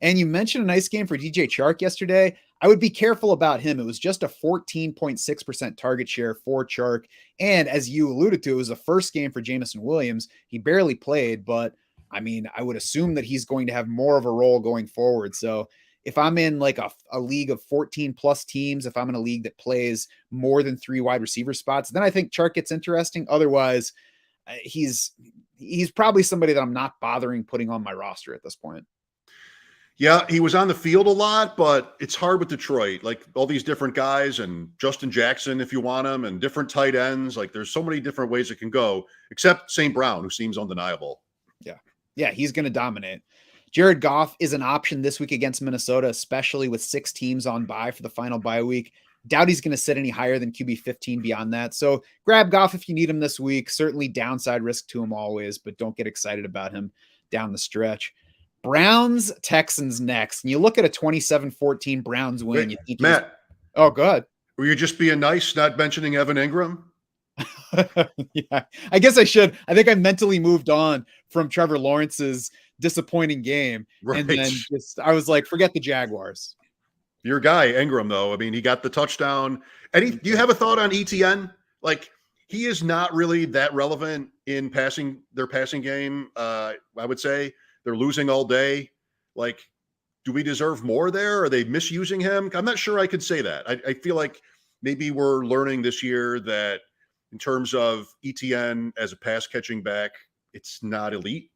And you mentioned a nice game for DJ Chark yesterday. I would be careful about him. It was just a 14.6% target share for Chark. And as you alluded to, it was the first game for Jameson Williams. He barely played, but I mean, I would assume that he's going to have more of a role going forward. So if I'm in like a league of 14 plus teams, if I'm in a league that plays more than 3 wide receiver spots, then I think Chark gets interesting. Otherwise, he's probably somebody that I'm not bothering putting on my roster at this point. Yeah, he was on the field a lot, but it's hard with Detroit. Like all these different guys and Justin Jackson, if you want him, and different tight ends. Like there's so many different ways it can go, except St. Brown, who seems undeniable. Yeah, he's going to dominate. Jared Goff is an option this week against Minnesota, especially with 6 teams on bye for the final bye week. Doubt he's going to sit any higher than QB 15 beyond that. So grab Goff if you need him this week. Certainly downside risk to him always, but don't get excited about him down the stretch. Browns, Texans next. And you look at a 27-14 Browns win. Wait, you think Matt. Oh, good. Were you just being nice, not mentioning Evan Ingram? Yeah, I guess I should. I think I mentally moved on from Trevor Lawrence's disappointing game. Right. And then I was like, forget the Jaguars. Your guy, Ingram, though. I mean, he got the touchdown. Do you have a thought on ETN? Like, he is not really that relevant in their passing game. I would say they're losing all day. Like, do we deserve more there? Are they misusing him? I'm not sure I could say that. I feel like maybe we're learning this year that in terms of ETN as a pass catching back, it's not elite.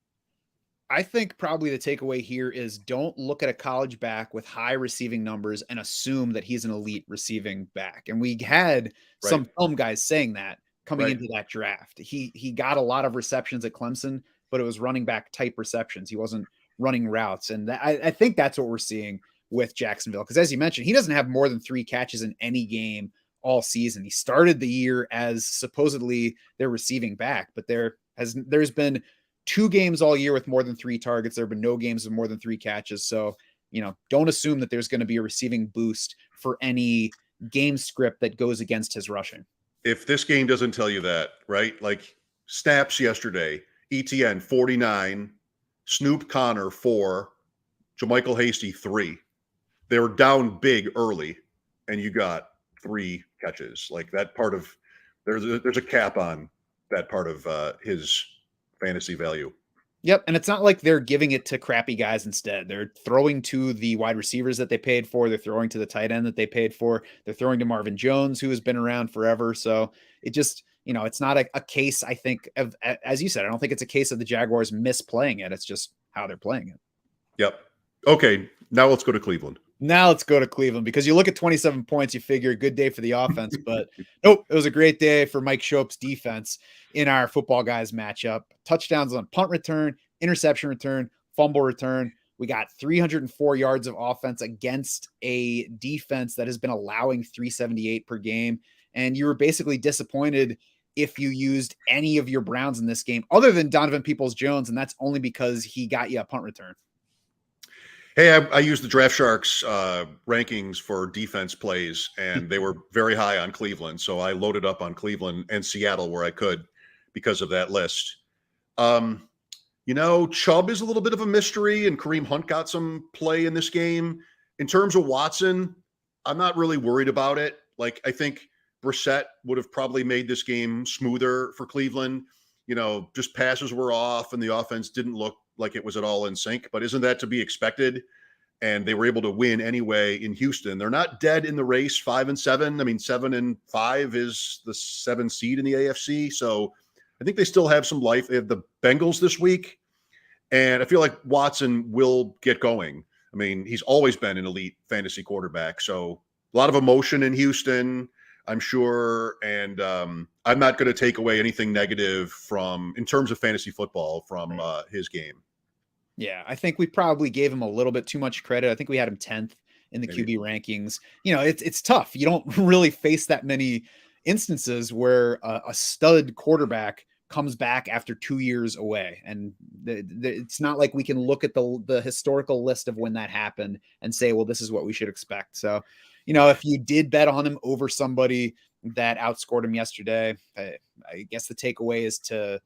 I think probably the takeaway here is don't look at a college back with high receiving numbers and assume that he's an elite receiving back. And we had some film guys saying that coming into that draft. He got a lot of receptions at Clemson, but it was running back type receptions. He wasn't running routes. And I think that's what we're seeing with Jacksonville. Because as you mentioned, he doesn't have more than 3 catches in any game all season. He started the year as supposedly their receiving back, but there's been 2 games all year with more than 3 targets. There have been no games with more than 3 catches. So, don't assume that there's going to be a receiving boost for any game script that goes against his rushing. If this game doesn't tell you that, right? Like snaps yesterday, ETN 49, Snoop Connor 4, JaMychal Hasty 3. They were down big early, and you got 3 catches. Like that part of there's a cap on that part of his fantasy value. Yep. And it's not like they're giving it to crappy guys instead. They're throwing to the wide receivers that they paid for. They're throwing to the tight end that they paid for. They're throwing to Marvin Jones, who has been around forever. So it just, it's not a case, I think, of, as you said, I don't think it's a case of the Jaguars misplaying it. It's just how they're playing it. Yep. Okay. Now let's go to Cleveland. Now let's go to Cleveland, because you look at 27 points, you figure a good day for the offense, but nope, it was a great day for Mike Schopp's defense in our football guys matchup. Touchdowns on punt return, interception return, fumble return. We got 304 yards of offense against a defense that has been allowing 378 per game. And you were basically disappointed if you used any of your Browns in this game other than Donovan Peoples-Jones, and that's only because he got you a punt return. Hey, I used the Draft Sharks rankings for defense plays, and they were very high on Cleveland. So I loaded up on Cleveland and Seattle where I could because of that list. Chubb is a little bit of a mystery, and Kareem Hunt got some play in this game. In terms of Watson, I'm not really worried about it. Like, I think Brissett would have probably made this game smoother for Cleveland. Just passes were off, and the offense didn't look like it was at all in sync, but isn't that to be expected? and they were able to win anyway in Houston. They're not dead in the race, 5-7. I mean, 7-5 is the 7 seed in the AFC. So I think they still have some life. They have the Bengals this week, and I feel like Watson will get going. I mean, he's always been an elite fantasy quarterback. So a lot of emotion in Houston, I'm sure. And I'm not going to take away anything negative in terms of fantasy football from his game. Yeah, I think we probably gave him a little bit too much credit. I think we had him 10th in the QB rankings. It's tough. You don't really face that many instances where a stud quarterback comes back after 2 years away. And it's not like we can look at the historical list of when that happened and say, well, this is what we should expect. So, if you did bet on him over somebody that outscored him yesterday, I guess the takeaway is to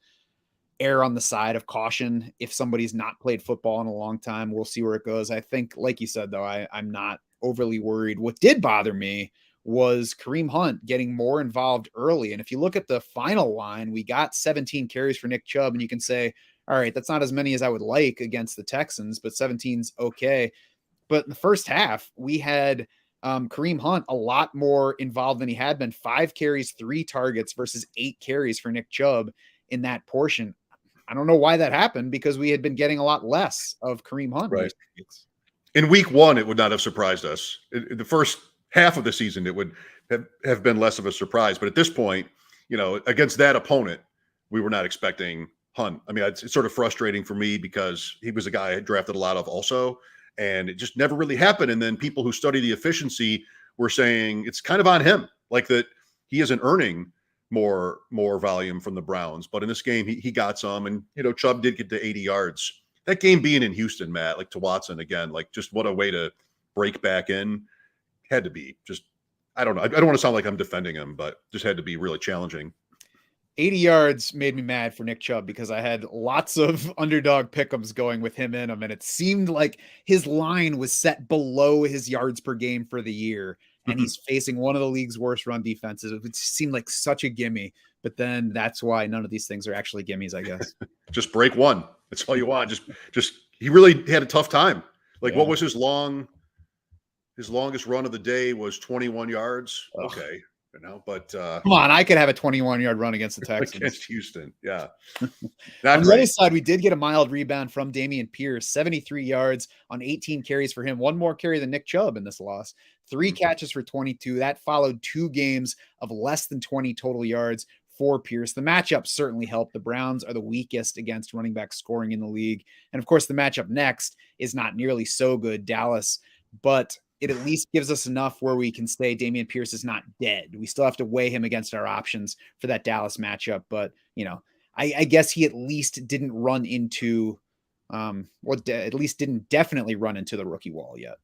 err on the side of caution. If somebody's not played football in a long time, we'll see where it goes. I think, like you said, though, I'm not overly worried. What did bother me was Kareem Hunt getting more involved early. And if you look at the final line, we got 17 carries for Nick Chubb, and you can say, all right, that's not as many as I would like against the Texans, but 17's okay. But in the first half, we had Kareem Hunt a lot more involved than he had been. 5 carries, 3 targets versus 8 carries for Nick Chubb in that portion. I don't know why that happened, because we had been getting a lot less of Kareem Hunt. Right. In week 1, it would not have surprised us. In the first half of the season, it would have been less of a surprise. But at this point, against that opponent, we were not expecting Hunt. I mean, it's sort of frustrating for me because he was a guy I had drafted a lot of also, and it just never really happened. And then people who study the efficiency were saying it's kind of on him, like that he isn't earning more volume from the Browns. But in this game, he got some, and Chubb did get to 80 yards. That game being in Houston, Matt, like to Watson again, like just what a way to break back in. Had to be just, I don't know. I don't want to sound like I'm defending him, but just had to be really challenging. 80 yards made me mad for Nick Chubb because I had lots of underdog pick'ems going with him in them, and it seemed like his line was set below his yards per game for the year. And he's facing one of the league's worst run defenses. It seemed like such a gimme, but then that's why none of these things are actually gimmies, I guess. Just break one. That's all you want. Just he really had a tough time. Like, what was his longest run of the day was 21 yards. Ugh. Okay. But come on, I could have a 21-yard run against the Texans. Against Houston. Yeah. On the other side, we did get a mild rebound from Dameon Pierce, 73 yards on 18 carries for him. One more carry than Nick Chubb in this loss. 3 catches for 22. That followed 2 games of less than 20 total yards for Pierce. The matchup certainly helped. The Browns are the weakest against running back scoring in the league. And of course, the matchup next is not nearly so good, Dallas, but it at least gives us enough where we can say Dameon Pierce is not dead. We still have to weigh him against our options for that Dallas matchup. But, I guess he at least didn't run into, at least didn't definitely run into the rookie wall yet.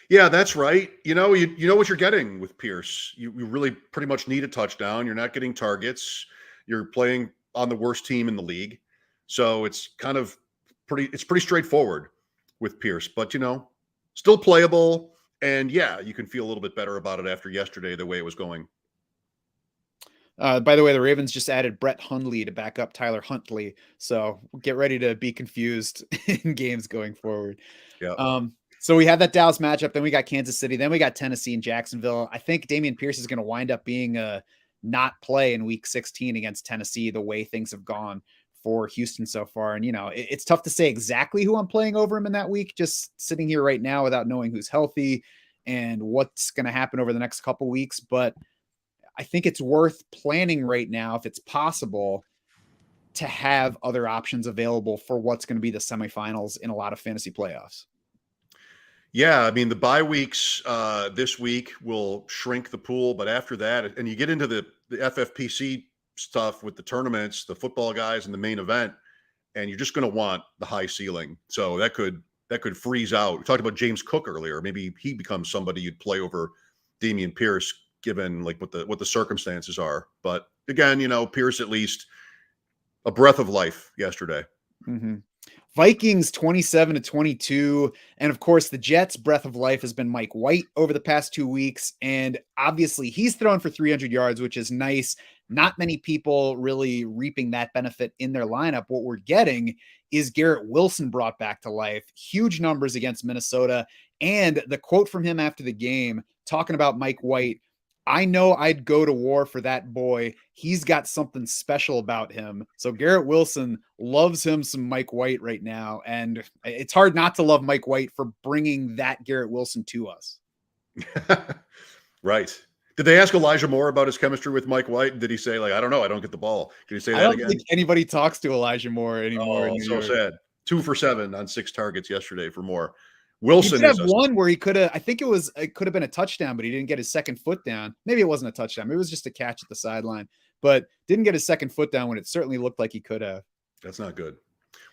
Yeah, that's right. You know what you're getting with Pierce. You really pretty much need a touchdown. You're not getting targets. You're playing on the worst team in the league. So it's kind of pretty straightforward with Pierce, but still playable. And yeah, you can feel a little bit better about it after yesterday, the way it was going. By the way, the Ravens just added Brett Hundley to back up Tyler Huntley. So get ready to be confused in games going forward. Yeah. So we had that Dallas matchup. Then we got Kansas City. Then we got Tennessee and Jacksonville. I think Dameon Pierce is going to wind up being a not play in week 16 against Tennessee, the way things have gone for Houston so far. And, it's tough to say exactly who I'm playing over him in that week, just sitting here right now without knowing who's healthy and what's going to happen over the next couple weeks. But I think it's worth planning right now, if it's possible, to have other options available for what's going to be the semifinals in a lot of fantasy playoffs. Yeah, I mean, the bye weeks this week will shrink the pool, but after that, and you get into the FFPC stuff with the tournaments, the football guys, and the main event, and you're just going to want the high ceiling. So that could freeze out. We talked about James Cook earlier. Maybe he becomes somebody you'd play over Dameon Pierce, given like what the circumstances are. But again, Pierce at least a breath of life yesterday. Mm-hmm. Vikings 27-22. And of course, the Jets' breath of life has been Mike White over the past 2 weeks. And obviously he's thrown for 300 yards, which is nice. not many people really reaping that benefit in their lineup. What we're getting is Garrett Wilson brought back to life, huge numbers against Minnesota. And the quote from him after the game, talking about Mike White, I know I'd go to war for that boy. He's got something special about him. So Garrett Wilson loves him some Mike White right now. And it's hard not to love Mike White for bringing that Garrett Wilson to us. Right. Did they ask Elijah Moore about his chemistry with Mike White? Did he say, like, I don't know, I don't get the ball? Did he say that again? I don't think anybody talks to Elijah Moore anymore. Oh, so sad. 2 for 7 on 6 targets yesterday for Moore. Wilson is one where he could have, I think it could have been a touchdown, but he didn't get his second foot down. Maybe it wasn't a touchdown. Maybe it was just a catch at the sideline, but didn't get his second foot down when it certainly looked like he could have. That's not good.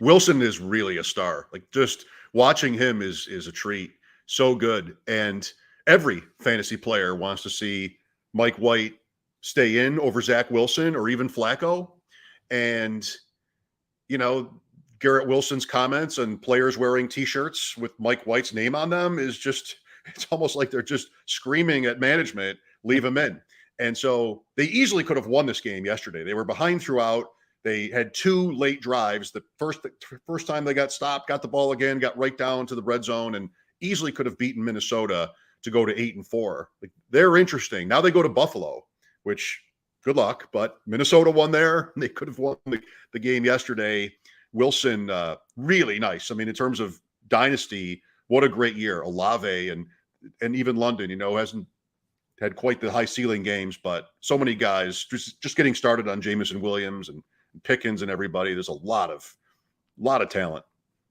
Wilson is really a star. Like, just watching him is a treat. So good. And every fantasy player wants to see Mike White stay in over Zach Wilson or even Flacco. And, Garrett Wilson's comments and players wearing T-shirts with Mike White's name on them is just, it's almost like they're just screaming at management, leave him in. And so they easily could have won this game yesterday. They were behind throughout. They had 2 late drives. The first time they got stopped, got the ball again, got right down to the red zone, and easily could have beaten Minnesota to go to 8-4. Like, they're interesting. Now they go to Buffalo, which good luck, but Minnesota won there. They could have won the game yesterday. Wilson, really nice. I mean, in terms of dynasty, what a great year. Olave and even London, hasn't had quite the high ceiling games, but so many guys just getting started on Jameson Williams and Pickens and everybody. There's a lot of talent.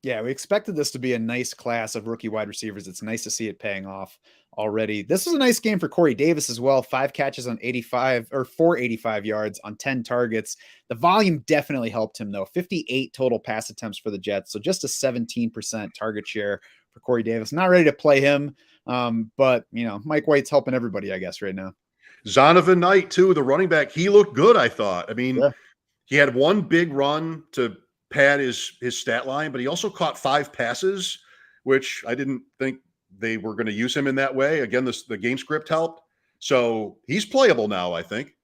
Yeah, we expected this to be a nice class of rookie wide receivers. It's nice to see it paying off already. This was a nice game for Corey Davis as well. 5 catches on 485 yards on 10 targets. The volume definitely helped him though. 58 total pass attempts for the Jets. So just a 17% target share for Corey Davis. Not ready to play him. But Mike White's helping everybody, I guess, right now. Zonovan Knight too, the running back. He looked good, I thought. I mean, He had one big run to pad his stat line, but he also caught 5 passes, which I didn't think they were going to use him in that way. Again, the game script helped. So he's playable now, I think.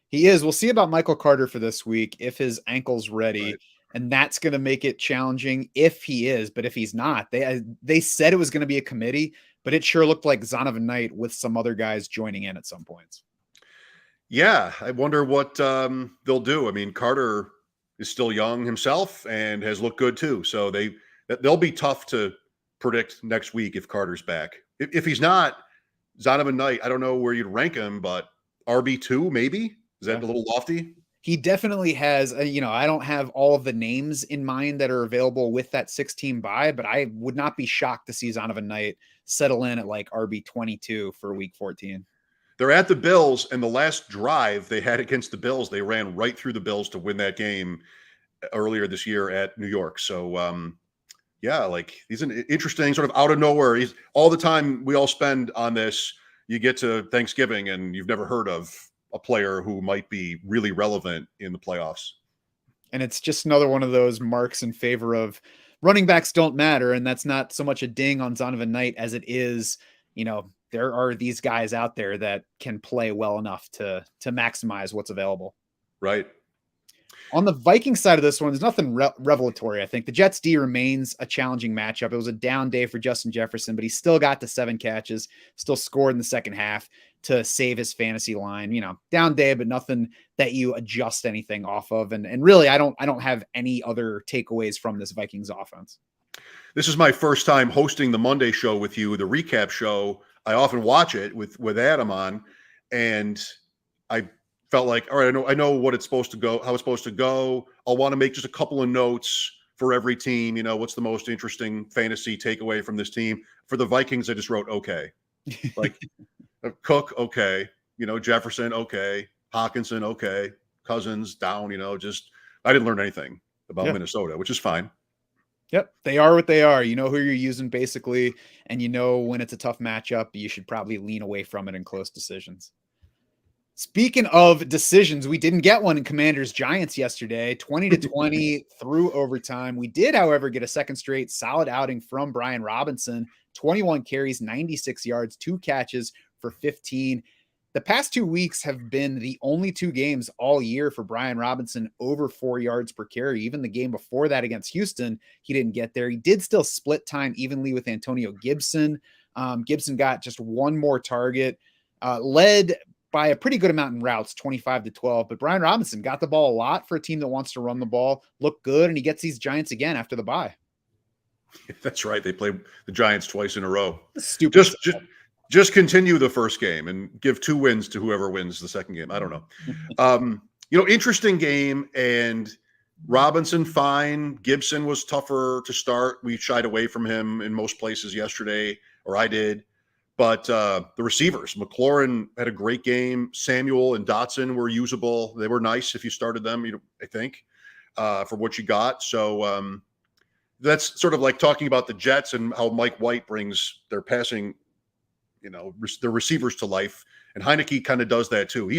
He is. We'll see about Michael Carter for this week if his ankle's ready. Right. And that's going to make it challenging if he is. But if he's not, they said it was going to be a committee, but it sure looked like Zonovan Knight with some other guys joining in at some points. Yeah, I wonder what they'll do. I mean, Carter is still young himself and has looked good too. So they'll be tough to predict next week if Carter's back. If he's not, Zonovan Knight, I don't know where you'd rank him, but RB2 maybe? Is that a little lofty? He definitely has, I don't have all of the names in mind that are available with that 6-team bye, but I would not be shocked to see Zonovan Knight settle in at like RB22 for week 14. They're at the Bills, and the last drive they had against the Bills, they ran right through the Bills to win that game earlier this year at New York. So, he's an interesting sort of out of nowhere. He's all the time we all spend on this. You get to Thanksgiving, and you've never heard of a player who might be really relevant in the playoffs. And it's just another one of those marks in favor of running backs don't matter. And that's not so much a ding on Zonovan Knight as it is, there are these guys out there that can play well enough to maximize what's available. Right. On the Viking side of this one, there's nothing revelatory. I think the Jets D remains a challenging matchup. It was a down day for Justin Jefferson, but he still got to 7 catches, still scored in the second half to save his fantasy line. Down day, but nothing that you adjust anything off of. And really, I don't have any other takeaways from this Vikings offense. This is my first time hosting the Monday show with you, the recap show. I often watch it with Adam on, and I felt like, all right, I know what it's supposed to go, how it's supposed to go. I'll want to make just a couple of notes for every team. What's the most interesting fantasy takeaway from this team? For the Vikings, I just wrote, okay. Like Cook, okay. Jefferson, okay. Hawkinson, okay. Cousins down, I didn't learn anything about Minnesota, which is fine. Yep. They are what they are. You know who you're using basically. And when it's a tough matchup, you should probably lean away from it in close decisions. Speaking of decisions, we didn't get one in Commanders Giants yesterday, 20-20 through overtime. We did, however, get a second straight solid outing from Brian Robinson, 21 carries, 96 yards, 2 catches for 15. the past 2 weeks have been the only 2 games all year for Brian Robinson over 4 yards per carry. Even the game before that against Houston, he didn't get there. He did still split time evenly with Antonio Gibson. Gibson got just one more target, led by a pretty good amount in routes, 25-12. But Brian Robinson got the ball a lot for a team that wants to run the ball, look good, and he gets these Giants again after the bye. That's right. They played the Giants twice in a row. Stupid. Just continue the first game and give 2 wins to whoever wins the second game. I don't know. Interesting game, and Robinson fine. Gibson was tougher to start. We shied away from him in most places yesterday, or I did. But the receivers, McLaurin had a great game. Samuel and Dotson were usable. They were nice if you started them, I think, for what you got. So that's sort of like talking about the Jets and how Mike White brings their passing, their receivers to life. And Heineke kind of does that too.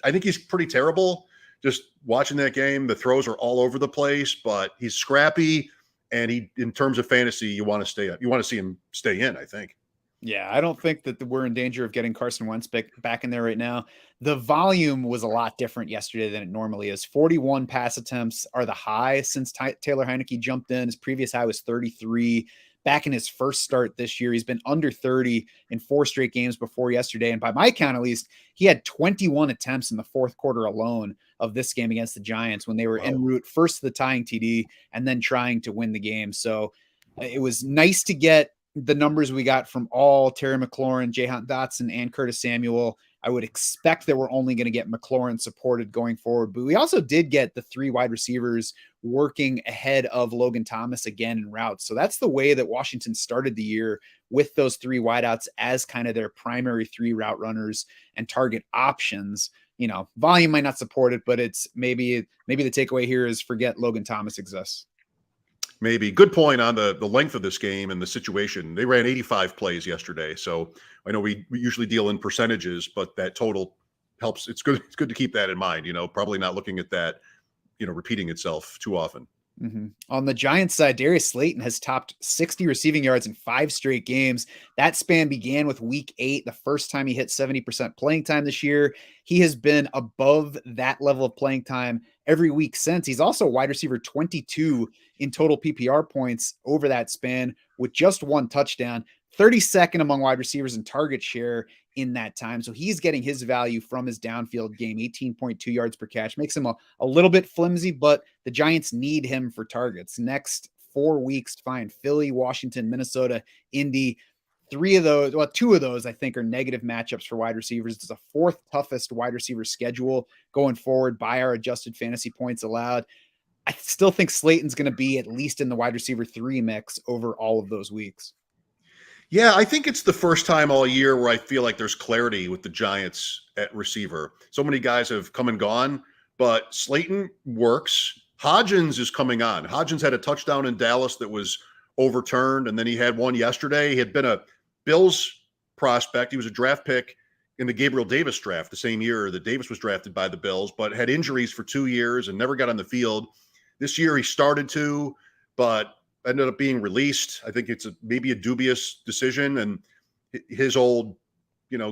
I think he's pretty terrible. Just watching that game, the throws are all over the place, but he's scrappy. And in terms of fantasy, you want to see him stay in, I think. Yeah, I don't think that we're in danger of getting Carson Wentz back in there right now. The volume was a lot different yesterday than it normally is. 41 pass attempts are the high since Taylor Heineke jumped in. His previous high was 33. Back in his first start this year, he's been under 30 in 4 straight games before yesterday. And by my count, at least, he had 21 attempts in the fourth quarter alone of this game against the Giants when they were en route first to the tying TD and then trying to win the game. So it was nice to get the numbers we got from all Terry McLaurin, Jahan Dotson, and Curtis Samuel. I would expect that we're only going to get McLaurin supported going forward, but we also did get the 3 wide receivers working ahead of Logan Thomas again in routes. So that's the way that Washington started the year, with those 3 wideouts as kind of their primary 3 route runners and target options. Volume might not support it, but it's maybe the takeaway here is forget Logan Thomas exists. Maybe. Good point on the length of this game and the situation. They ran 85 plays yesterday. So I know we usually deal in percentages, but that total helps. It's good to keep that in mind, probably not looking at that, repeating itself too often. Mm-hmm. On the Giants side, Darius Slayton has topped 60 receiving yards in 5 straight games. That span began with week 8, the first time he hit 70% playing time this year. He has been above that level of playing time every week since. He's also wide receiver 22 in total PPR points over that span, with just 1 touchdown, 32nd among wide receivers in target share in that time. So he's getting his value from his downfield game. 18.2 yards per catch makes him a little bit flimsy, but the Giants need him for targets. Next 4 weeks, fine. Philly, Washington, Minnesota, Indy. 2 of those I think are negative matchups for wide receivers. It's the 4th toughest wide receiver schedule going forward by our adjusted fantasy points allowed. I still think Slayton's going to be at least in the wide receiver 3 mix over all of those weeks. Yeah, I think it's the first time all year where I feel like there's clarity with the Giants at receiver. So many guys have come and gone, but Slayton works. Hodgins is coming on. Hodgins had a touchdown in Dallas that was overturned, and then he had one yesterday. He had been a Bills prospect. He was a draft pick in the Gabriel Davis draft the same year that Davis was drafted by the Bills, but had injuries for 2 years and never got on the field. This year he started to, but ended up being released. I think it's maybe a dubious decision. And his old,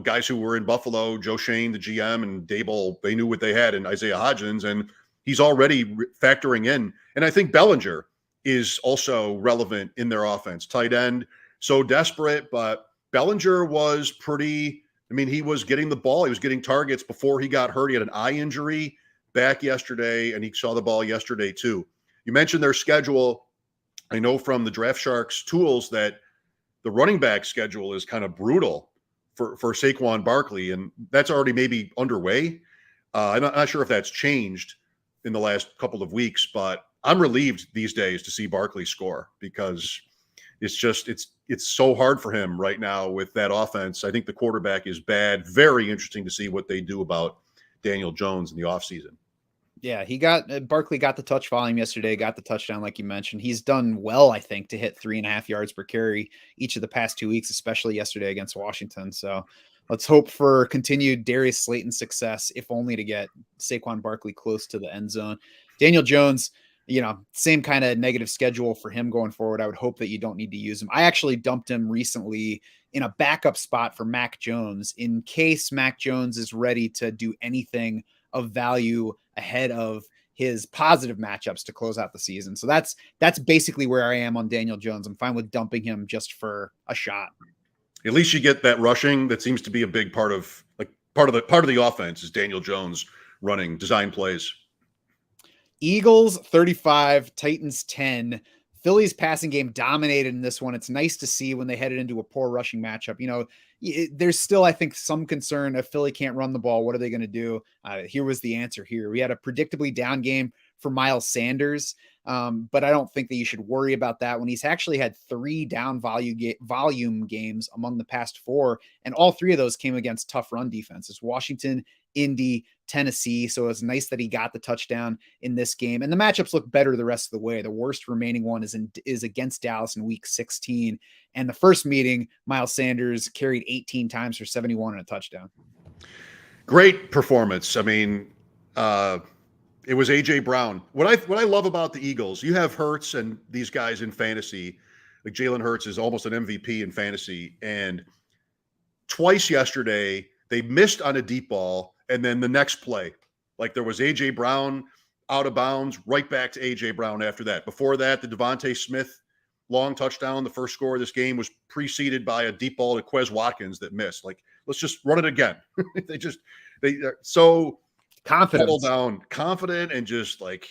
guys who were in Buffalo, Joe Shane, the GM, and Dable, they knew what they had in Isaiah Hodgins, and he's already factoring in. And I think Bellinger is also relevant in their offense. Tight end, so desperate, but Bellinger was he was getting the ball. He was getting targets before he got hurt. He had an eye injury back yesterday, and he saw the ball yesterday too. You mentioned their schedule. I know from the Draft Sharks tools that the running back schedule is kind of brutal for Saquon Barkley, and that's already maybe underway. I'm not sure if that's changed in the last couple of weeks, but I'm relieved these days to see Barkley score, because it's so hard for him right now with that offense. I think the quarterback is bad. Very interesting to see what they do about Daniel Jones in the offseason. Yeah, Barkley got the touch volume yesterday, got the touchdown like you mentioned. He's done well, I think, to hit 3.5 yards per carry each of the past 2 weeks, especially yesterday against Washington. So let's hope for continued Darius Slayton success, if only to get Saquon Barkley close to the end zone. Daniel Jones, same kind of negative schedule for him going forward. I would hope that you don't need to use him. I actually dumped him recently in a backup spot for Mac Jones in case Mac Jones is ready to do anything of value ahead of his positive matchups to close out the season. So that's basically where I am on Daniel Jones. I'm fine with dumping him just for a shot. At least you get that rushing. That seems to be a big part of the offense is Daniel Jones running design plays. Eagles 35, Titans 10. Philly's passing game dominated in this one. It's nice to see when they headed into a poor rushing matchup. There's still, I think, some concern if Philly can't run the ball. What are they going to do? Here was the answer here. We had a predictably down game for Miles Sanders, but I don't think that you should worry about that when he's actually had 3 down volume games among the past 4, and all 3 of those came against tough run defenses. Washington, Indy, Tennessee. So it's nice that he got the touchdown in this game. And the matchups look better the rest of the way. The worst remaining one is against Dallas in week 16. And the first meeting, Miles Sanders carried 18 times for 71 and a touchdown. Great performance. I mean, it was AJ Brown. What I love about the Eagles, you have Hurts and these guys in fantasy. Like Jalen Hurts is almost an MVP in fantasy. And twice yesterday, they missed on a deep ball. And then the next play, like there was AJ Brown out of bounds, right back to AJ Brown after that. Before that, the Davante Smith long touchdown, the first score of this game, was preceded by a deep ball to Quez Watkins that missed. Like, let's just run it again. They're so confident, and just like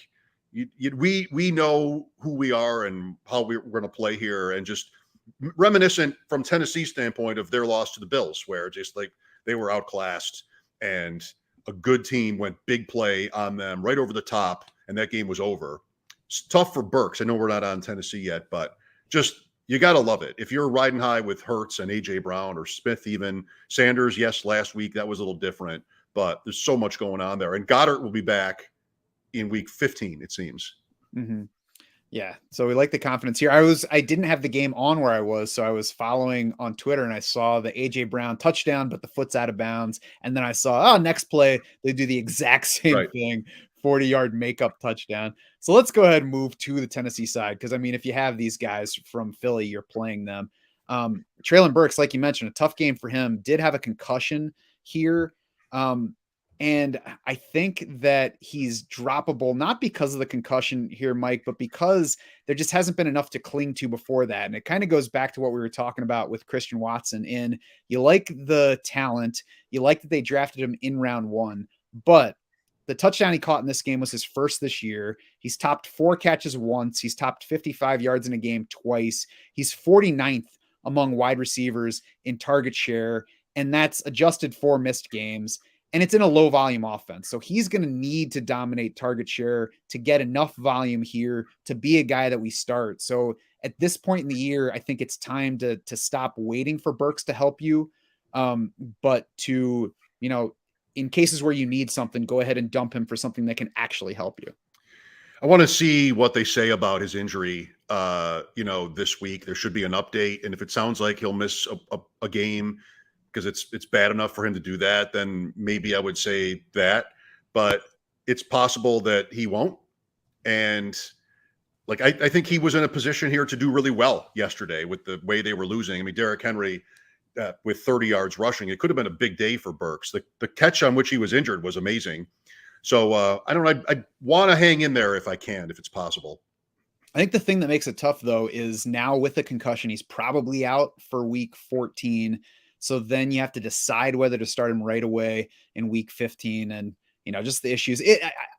we know who we are and how we're going to play here, and just reminiscent from Tennessee standpoint of their loss to the Bills, where just like they were outclassed and a good team went big play on them right over the top, and that game was over. It's tough for Burks. I know we're not on Tennessee yet, but just you got to love it. If you're riding high with Hurts and AJ Brown or Smith, even Sanders, yes, last week that was a little different, but there's so much going on there. And Goddard will be back in week 15, it seems. Mm-hmm. Yeah. So we like the confidence here. I didn't have the game on where I was, so I was following on Twitter and I saw the AJ Brown touchdown, but the foot's out of bounds. And then I saw, next play, they do the exact same thing, 40-yard makeup touchdown. So let's go ahead and move to the Tennessee side. Cause I mean, if you have these guys from Philly, you're playing them. Treylon Burks, like you mentioned, a tough game for him, did have a concussion here. And I think that he's droppable, not because of the concussion here, Mike, but because there just hasn't been enough to cling to before that. And it kind of goes back to what we were talking about with Christian Watson. You like the talent, you like that they drafted him in round 1, but the touchdown he caught in this game was his first this year. He's topped 4 catches once. He's topped 55 yards in a game twice. He's 49th among wide receivers in target share, and that's adjusted for missed games. And it's in a low volume offense. So he's going to need to dominate target share to get enough volume here to be a guy that we start. So at this point in the year, I think it's time to stop waiting for Burks to help you. But to, in cases where you need something, go ahead and dump him for something that can actually help you. I want to see what they say about his injury, this week. There should be an update. And if it sounds like he'll miss a game, because it's bad enough for him to do that, then maybe I would say that. But it's possible that he won't. And like I think he was in a position here to do really well yesterday with the way they were losing. I mean, Derrick Henry with 30 yards rushing, it could have been a big day for Burks. The catch on which he was injured was amazing. So I don't know. I want to hang in there if I can, if it's possible. I think the thing that makes it tough, though, is now with the concussion, he's probably out for week 14. So then you have to decide whether to start him right away in week 15. And, just the issues.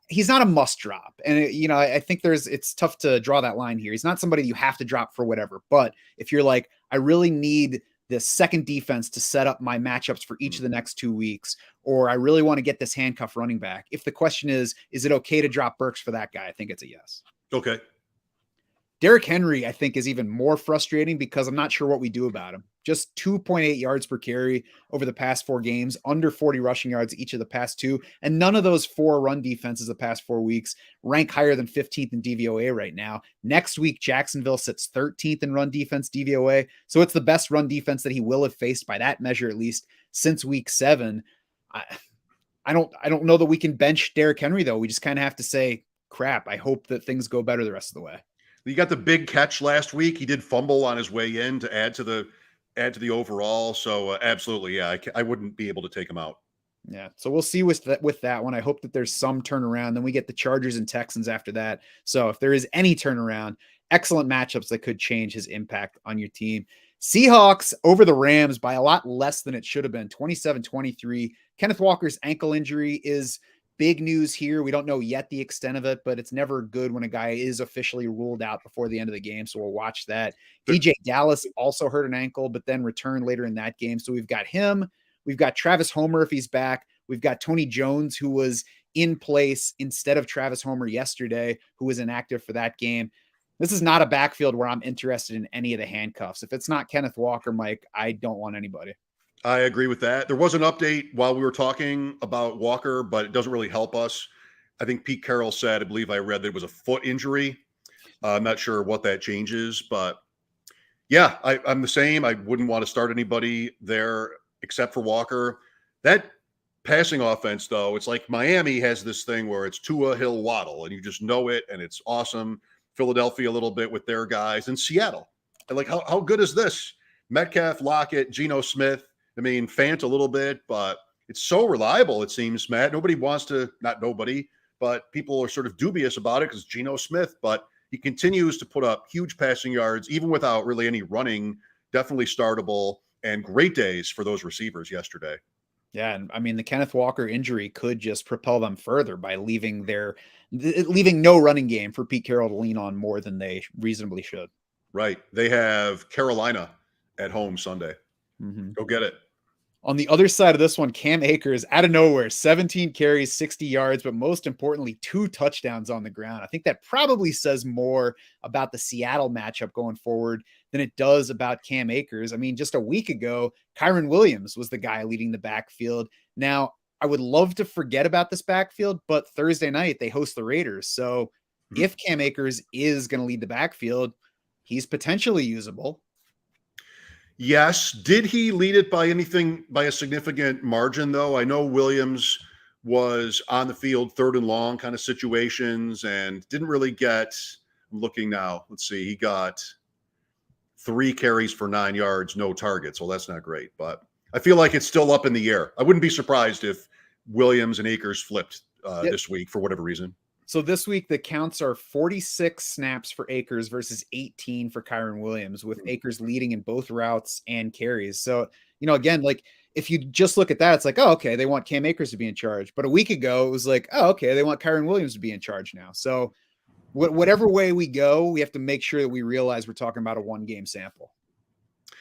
He's not a must drop. And, I think it's tough to draw that line here. He's not somebody you have to drop for whatever. But if you're like, I really need this second defense to set up my matchups for each of the next 2 weeks, or I really want to get this handcuff running back. If the question is it okay to drop Burks for that guy? I think it's a yes. Okay. Derrick Henry, I think, is even more frustrating because I'm not sure what we do about him. Just 2.8 yards per carry over the past 4 games, under 40 rushing yards each of the past 2. And none of those 4 run defenses the past 4 weeks rank higher than 15th in DVOA right now. Next week, Jacksonville sits 13th in run defense DVOA. So it's the best run defense that he will have faced by that measure, at least since week 7. I don't know that we can bench Derrick Henry, though. We just kind of have to say, crap, I hope that things go better the rest of the way. You got the big catch last week. He did fumble on his way in to add to the overall. So absolutely, yeah, I wouldn't be able to take him out. Yeah. So we'll see with that one. I hope that there's some turnaround. Then we get the Chargers and Texans after that. So if there is any turnaround, excellent matchups that could change his impact on your team. Seahawks over the Rams by a lot less than it should have been, 27-23. Kenneth Walker's ankle injury is big news here. We don't know yet the extent of it, but it's never good when a guy is officially ruled out before the end of the game. So we'll watch that. DJ Dallas also hurt an ankle, but then returned later in that game. So we've got him. We've got Travis Homer if he's back. We've got Tony Jones, who was in place instead of Travis Homer yesterday, who was inactive for that game. This is not a backfield where I'm interested in any of the handcuffs. If it's not Kenneth Walker, Mike, I don't want anybody. I agree with that. There was an update while we were talking about Walker, but it doesn't really help us. I think Pete Carroll said, I believe I read that it was a foot injury. I'm not sure what that changes, but yeah, I'm the same. I wouldn't want to start anybody there except for Walker. That passing offense, though, it's like Miami has this thing where it's Tua, Hill, Waddle, and you just know it, and it's awesome. Philadelphia a little bit with their guys, and Seattle. And like, how good is this? Metcalf, Lockett, Geno Smith. I mean, Fant a little bit, but it's so reliable, it seems, Matt. Nobody wants to, not nobody, but people are sort of dubious about it because Geno Smith, but he continues to put up huge passing yards, even without really any running, definitely startable, and great days for those receivers yesterday. Yeah, and I mean, the Kenneth Walker injury could just propel them further by leaving no running game for Pete Carroll to lean on more than they reasonably should. Right. They have Carolina at home Sunday. Mm-hmm. Go get it. On the other side of this one, Cam Akers out of nowhere, 17 carries, 60 yards, but most importantly, 2 touchdowns on the ground. I think that probably says more about the Seattle matchup going forward than it does about Cam Akers. I mean, just a week ago, Kyren Williams was the guy leading the backfield. Now, I would love to forget about this backfield, but Thursday night they host the Raiders. So if Cam Akers is going to lead the backfield, he's potentially usable. Yes. Did he lead it by a significant margin, though? I know Williams was on the field 3rd and long kind of situations and didn't really get, I'm looking now. Let's see. He got 3 carries for 9 yards, no targets. Well, that's not great, but I feel like it's still up in the air. I wouldn't be surprised if Williams and Akers flipped this week for whatever reason. So this week, the counts are 46 snaps for Akers versus 18 for Kyren Williams, with Akers leading in both routes and carries. So, again, like if you just look at that, it's like, oh, okay, they want Cam Akers to be in charge. But a week ago, it was like, oh, okay, they want Kyren Williams to be in charge now. So whatever way we go, we have to make sure that we realize we're talking about a 1-game sample.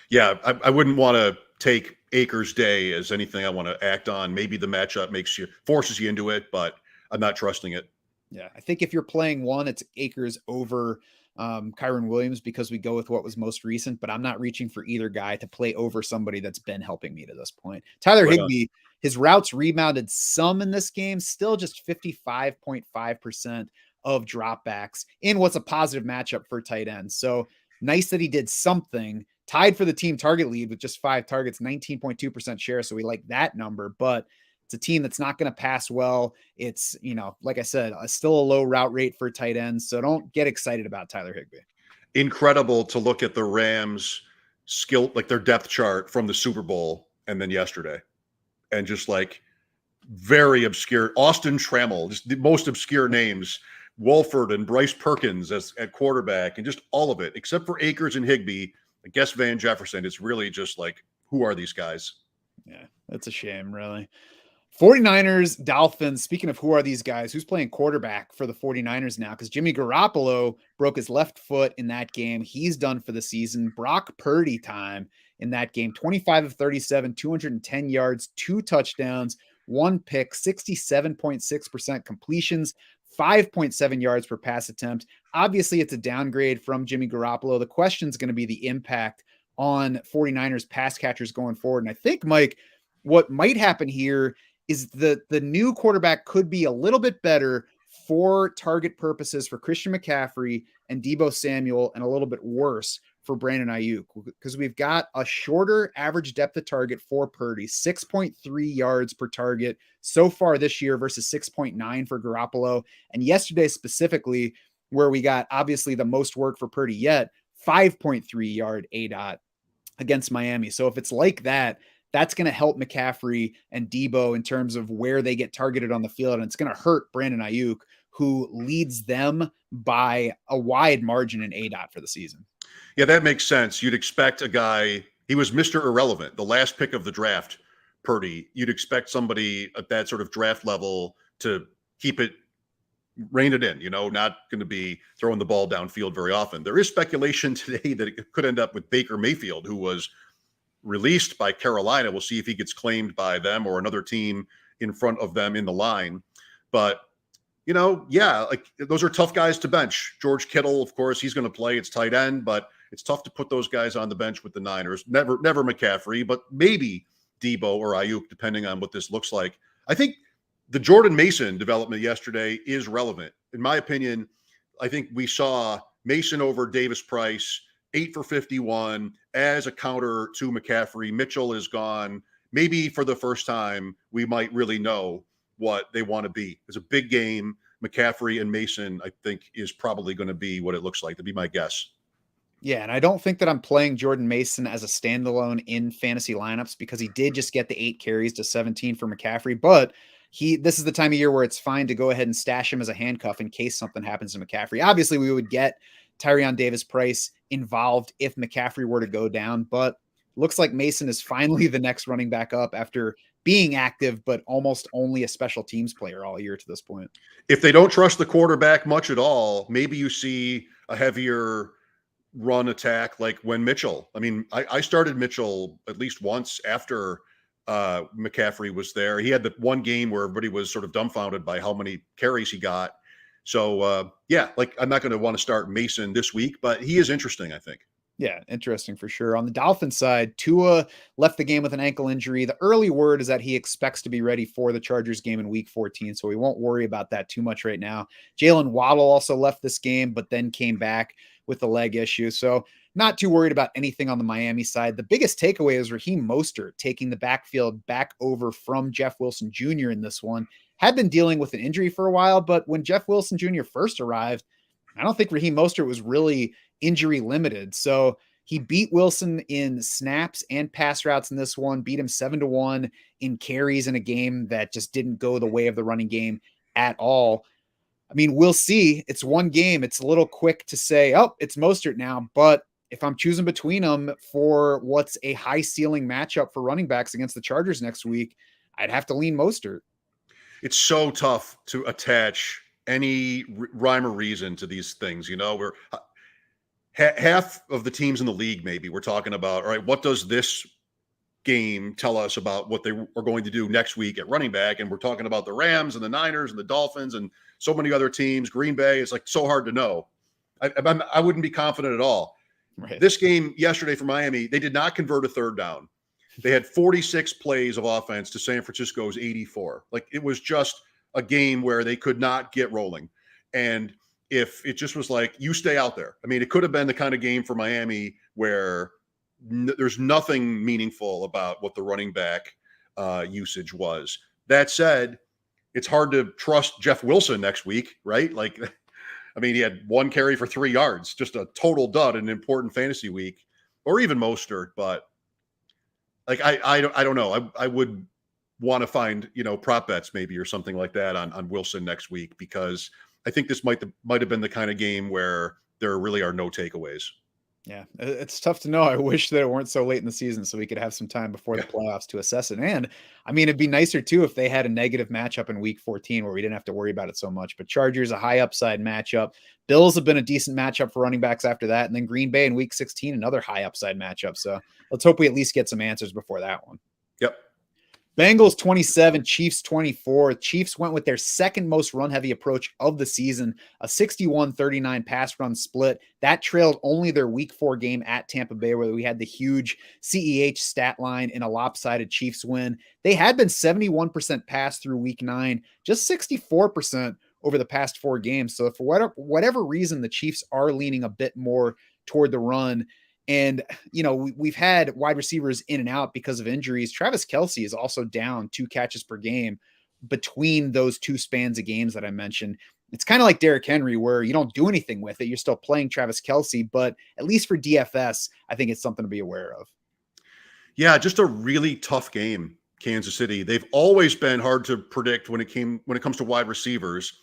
Yeah, I wouldn't want to take Akers' day as anything I want to act on. Maybe the matchup forces you into it, but I'm not trusting it. Yeah, I think if you're playing one, it's Akers over Kyren Williams because we go with what was most recent, but I'm not reaching for either guy to play over somebody that's been helping me to this point. Tyler Higbee, his routes rebounded some in this game, still just 55.5% of dropbacks in what's a positive matchup for tight ends. So nice that he did something, tied for the team target lead with just 5 targets, 19.2% share. So we like that number, but it's a team that's not going to pass well. It's, like I said, still a low route rate for tight ends. So don't get excited about Tyler Higbee. Incredible to look at the Rams skill, like their depth chart from the Super Bowl and then yesterday. And just like very obscure, Austin Trammell, just the most obscure names, Wolford and Bryce Perkins at quarterback, and just all of it, except for Akers and Higbee, I guess Van Jefferson. It's really just like, who are these guys? Yeah, that's a shame, really. 49ers, Dolphins. Speaking of who are these guys, who's playing quarterback for the 49ers now? Because Jimmy Garoppolo broke his left foot in that game. He's done for the season. Brock Purdy time in that game. 25 of 37, 210 yards, 2 touchdowns, 1 pick, 67.6% completions, 5.7 yards per pass attempt. Obviously, it's a downgrade from Jimmy Garoppolo. The question is going to be the impact on 49ers pass catchers going forward. And I think, Mike, what might happen here is the new quarterback could be a little bit better for target purposes for Christian McCaffrey and Deebo Samuel, and a little bit worse for Brandon Ayuk because we've got a shorter average depth of target for Purdy, 6.3 yards per target so far this year versus 6.9 for Garoppolo. And yesterday specifically, where we got obviously the most work for Purdy yet, 5.3 yard ADOT against Miami. So if it's like that, that's going to help McCaffrey and Debo in terms of where they get targeted on the field. And it's going to hurt Brandon Ayuk, who leads them by a wide margin in ADOT for the season. Yeah, that makes sense. You'd expect a guy, he was Mr. Irrelevant, the last pick of the draft, Purdy. You'd expect somebody at that sort of draft level to keep it, rein it in, not going to be throwing the ball downfield very often. There is speculation today that it could end up with Baker Mayfield, who was released by Carolina. We'll see if he gets claimed by them or another team in front of them in the line. But like those are tough guys to bench. George Kittle, of course, he's going to play. It's tight end, but it's tough to put those guys on the bench with the Niners. Never McCaffrey, but maybe Debo or Ayuk, depending on what this looks like. I think the Jordan Mason development yesterday is relevant. In my opinion, I think we saw Mason over Davis Price, 8 for 51 as a counter to McCaffrey. Mitchell is gone. Maybe for the first time, we might really know what they want to be. It's a big game. McCaffrey and Mason, I think, is probably going to be what it looks like. That'd be my guess. Yeah, and I don't think that I'm playing Jordan Mason as a standalone in fantasy lineups because he did just get the 8 carries to 17 for McCaffrey, but this is the time of year where it's fine to go ahead and stash him as a handcuff in case something happens to McCaffrey. Obviously, we would get Tyrion Davis-Price involved if McCaffrey were to go down, but looks like Mason is finally the next running back up after being active, but almost only a special teams player all year to this point. If they don't trust the quarterback much at all, maybe you see a heavier run attack like when Mitchell. I mean, I started Mitchell at least once after McCaffrey was there. He had the one game where everybody was sort of dumbfounded by how many carries he got. So, I'm not going to want to start Mason this week, but he is interesting, I think. Yeah, interesting for sure. On the Dolphins side, Tua left the game with an ankle injury. The early word is that he expects to be ready for the Chargers game in week 14, so we won't worry about that too much right now. Jalen Waddle also left this game, but then came back with the leg issue. So not too worried about anything on the Miami side. The biggest takeaway is Raheem Mostert taking the backfield back over from Jeff Wilson Jr. in this one. Had been dealing with an injury for a while, but when Jeff Wilson Jr. first arrived, I don't think Raheem Mostert was really injury limited. So he beat Wilson in snaps and pass routes in this one, beat him 7-1 in carries in a game that just didn't go the way of the running game at all. I mean, we'll see. It's one game. It's a little quick to say, oh, it's Mostert now. But if I'm choosing between them for what's a high ceiling matchup for running backs against the Chargers next week, I'd have to lean Mostert. It's so tough to attach any rhyme or reason to these things. We're half of the teams in the league, maybe we're talking about, all right, what does this game tell us about what they are going to do next week at running back? And we're talking about the Rams and the Niners and the Dolphins and so many other teams, Green Bay. It's like so hard to know. I wouldn't be confident at all. Right. This game yesterday for Miami, they did not convert a third down. They had 46 plays of offense to San Francisco's 84. Like it was just a game where they could not get rolling. And if it just was like, you stay out there. I mean, it could have been the kind of game for Miami where there's nothing meaningful about what the running back usage was. That said, it's hard to trust Jeff Wilson next week, right? Like, I mean, he had 1 carry for 3 yards, just a total dud in an important fantasy week, or even Mostert. But like, I don't know. I would want to find, prop bets maybe or something like that on Wilson next week, because I think this might have been the kind of game where there really are no takeaways. Yeah, it's tough to know. I wish that it weren't so late in the season so we could have some time before the playoffs to assess it. And I mean, it'd be nicer too if they had a negative matchup in week 14 where we didn't have to worry about it so much. But Chargers, a high upside matchup. Bills have been a decent matchup for running backs after that. And then Green Bay in week 16, another high upside matchup. So let's hope we at least get some answers before that one. Yep. Bengals 27, Chiefs 24. Chiefs went with their second most run-heavy approach of the season, a 61-39 pass run split. That trailed only their week 4 game at Tampa Bay, where we had the huge CEH stat line in a lopsided Chiefs win. They had been 71% pass through week 9, just 64% over the past 4 games. So for whatever reason, the Chiefs are leaning a bit more toward the run. And, we've had wide receivers in and out because of injuries. Travis Kelce is also down 2 catches per game between those 2 spans of games that I mentioned. It's kind of like Derrick Henry, where you don't do anything with it. You're still playing Travis Kelce, but at least for DFS, I think it's something to be aware of. Yeah, just a really tough game, Kansas City. They've always been hard to predict when it comes to wide receivers,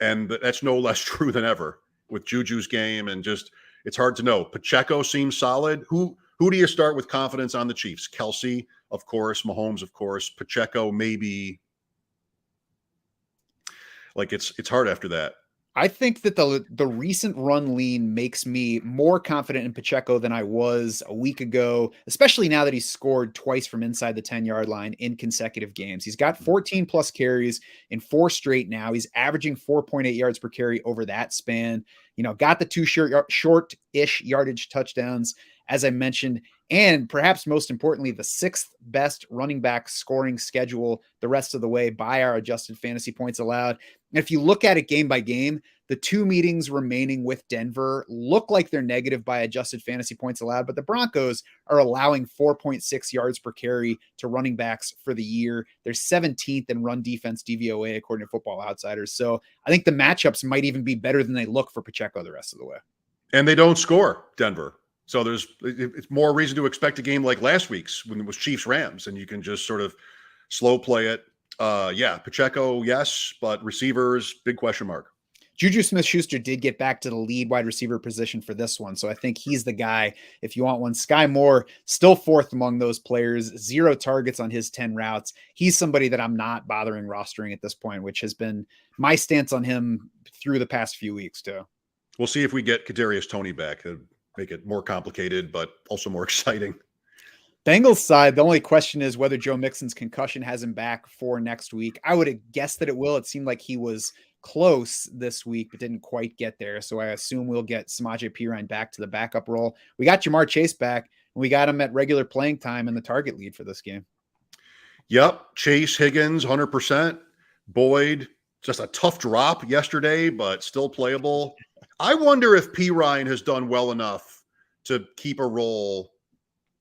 and that's no less true than ever with Juju's game. And just it's hard to know. Pacheco seems solid. Who do you start with confidence on the Chiefs? Kelce, of course. Mahomes, of course. Pacheco, maybe. Like it's hard after that. I think that the recent run lean makes me more confident in Pacheco than I was a week ago, especially now that he's scored twice from inside the 10-yard line in consecutive games. He's got 14 plus carries in 4 straight now. He's averaging 4.8 yards per carry over that span. Got the 2 short-ish yardage touchdowns, as I mentioned, and perhaps most importantly, the 6th best running back scoring schedule the rest of the way by our adjusted fantasy points allowed. And if you look at it game by game, the 2 meetings remaining with Denver look like they're negative by adjusted fantasy points allowed, but the Broncos are allowing 4.6 yards per carry to running backs for the year. They're 17th in run defense DVOA, according to Football Outsiders. So I think the matchups might even be better than they look for Pacheco the rest of the way. And they don't score, Denver. So it's more reason to expect a game like last week's when it was Chiefs-Rams, and you can just sort of slow play it. Pacheco, yes, but receivers, big question mark. Juju Smith-Schuster did get back to the lead wide receiver position for this one, so I think he's the guy if you want one. Sky Moore, still 4th among those players, 0 targets on his 10 routes. He's somebody that I'm not bothering rostering at this point, which has been my stance on him through the past few weeks too. We'll see if we get Kadarius Toney back. It'll make it more complicated, but also more exciting. Bengals side, the only question is whether Joe Mixon's concussion has him back for next week. I would have guessed that it will. It seemed like he was close this week, but didn't quite get there. So I assume we'll get Samaje Perine back to the backup role. We got Jamar Chase back, and we got him at regular playing time in the target lead for this game. Yep. Chase, Higgins, 100%. Boyd, just a tough drop yesterday, but still playable. I wonder if Perine has done well enough to keep a role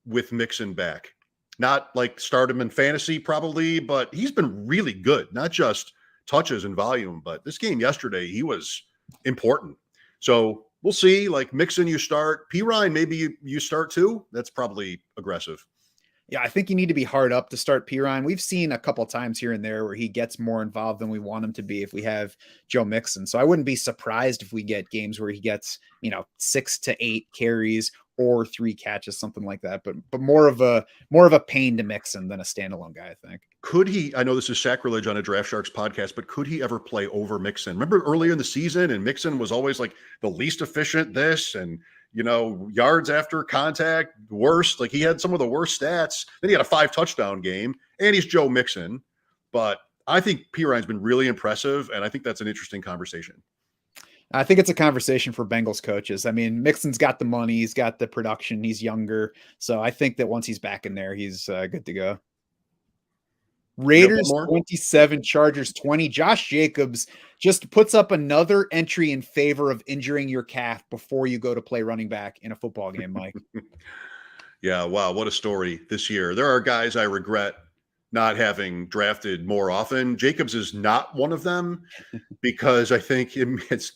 with Mixon back. Not like start him in fantasy probably, but he's been really good. Not just touches and volume, but this game yesterday, he was important. So we'll see. Like Mixon, you start. Perine, maybe you start too. That's probably aggressive. Yeah, I think you need to be hard up to start Perine. We've seen a couple times here and there where he gets more involved than we want him to be if we have Joe Mixon. So I wouldn't be surprised if we get games where he gets, 6 to 8 carries or 3 catches, something like that. But more of a pain to Mixon than a standalone guy, I think. Could he, I know this is sacrilege on a Draft Sharks podcast, but could he ever play over Mixon? Remember earlier in the season, and Mixon was always like the least efficient and yards after contact, worst. Like he had some of the worst stats. Then he had a 5 touchdown game, and he's Joe Mixon. But I think Perine's been really impressive, and I think that's an interesting conversation. I think it's a conversation for Bengals coaches. I mean, Mixon's got the money, he's got the production, he's younger. So I think that once he's back in there, he's good to go. Raiders 27, Chargers 20. Josh Jacobs just puts up another entry in favor of injuring your calf before you go to play running back in a football game, Mike. Yeah, wow, what a story this year. There are guys I regret not having drafted more often. Jacobs is not one of them because I think it's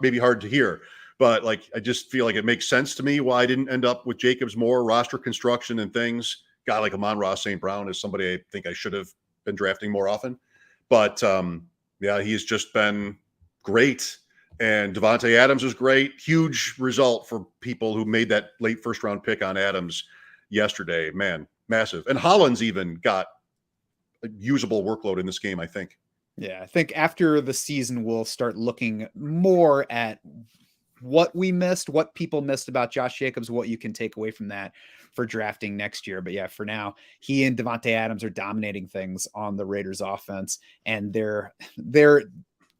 maybe hard to hear, but like I just feel like it makes sense to me why I didn't end up with Jacobs more. Roster construction and things. Guy like Amon-Ra St. Brown is somebody I think I should have been drafting more often. But he's just been great. And Davante Adams is great. Huge result for people who made that late first round pick on Adams yesterday. Man, massive. And Hollins even got a usable workload in this game, I think. Yeah, I think after the season, we'll start looking more at what we missed, what people missed about Josh Jacobs, what you can take away from that for drafting next year. But yeah, for now, he and Davante Adams are dominating things on the Raiders offense, and they're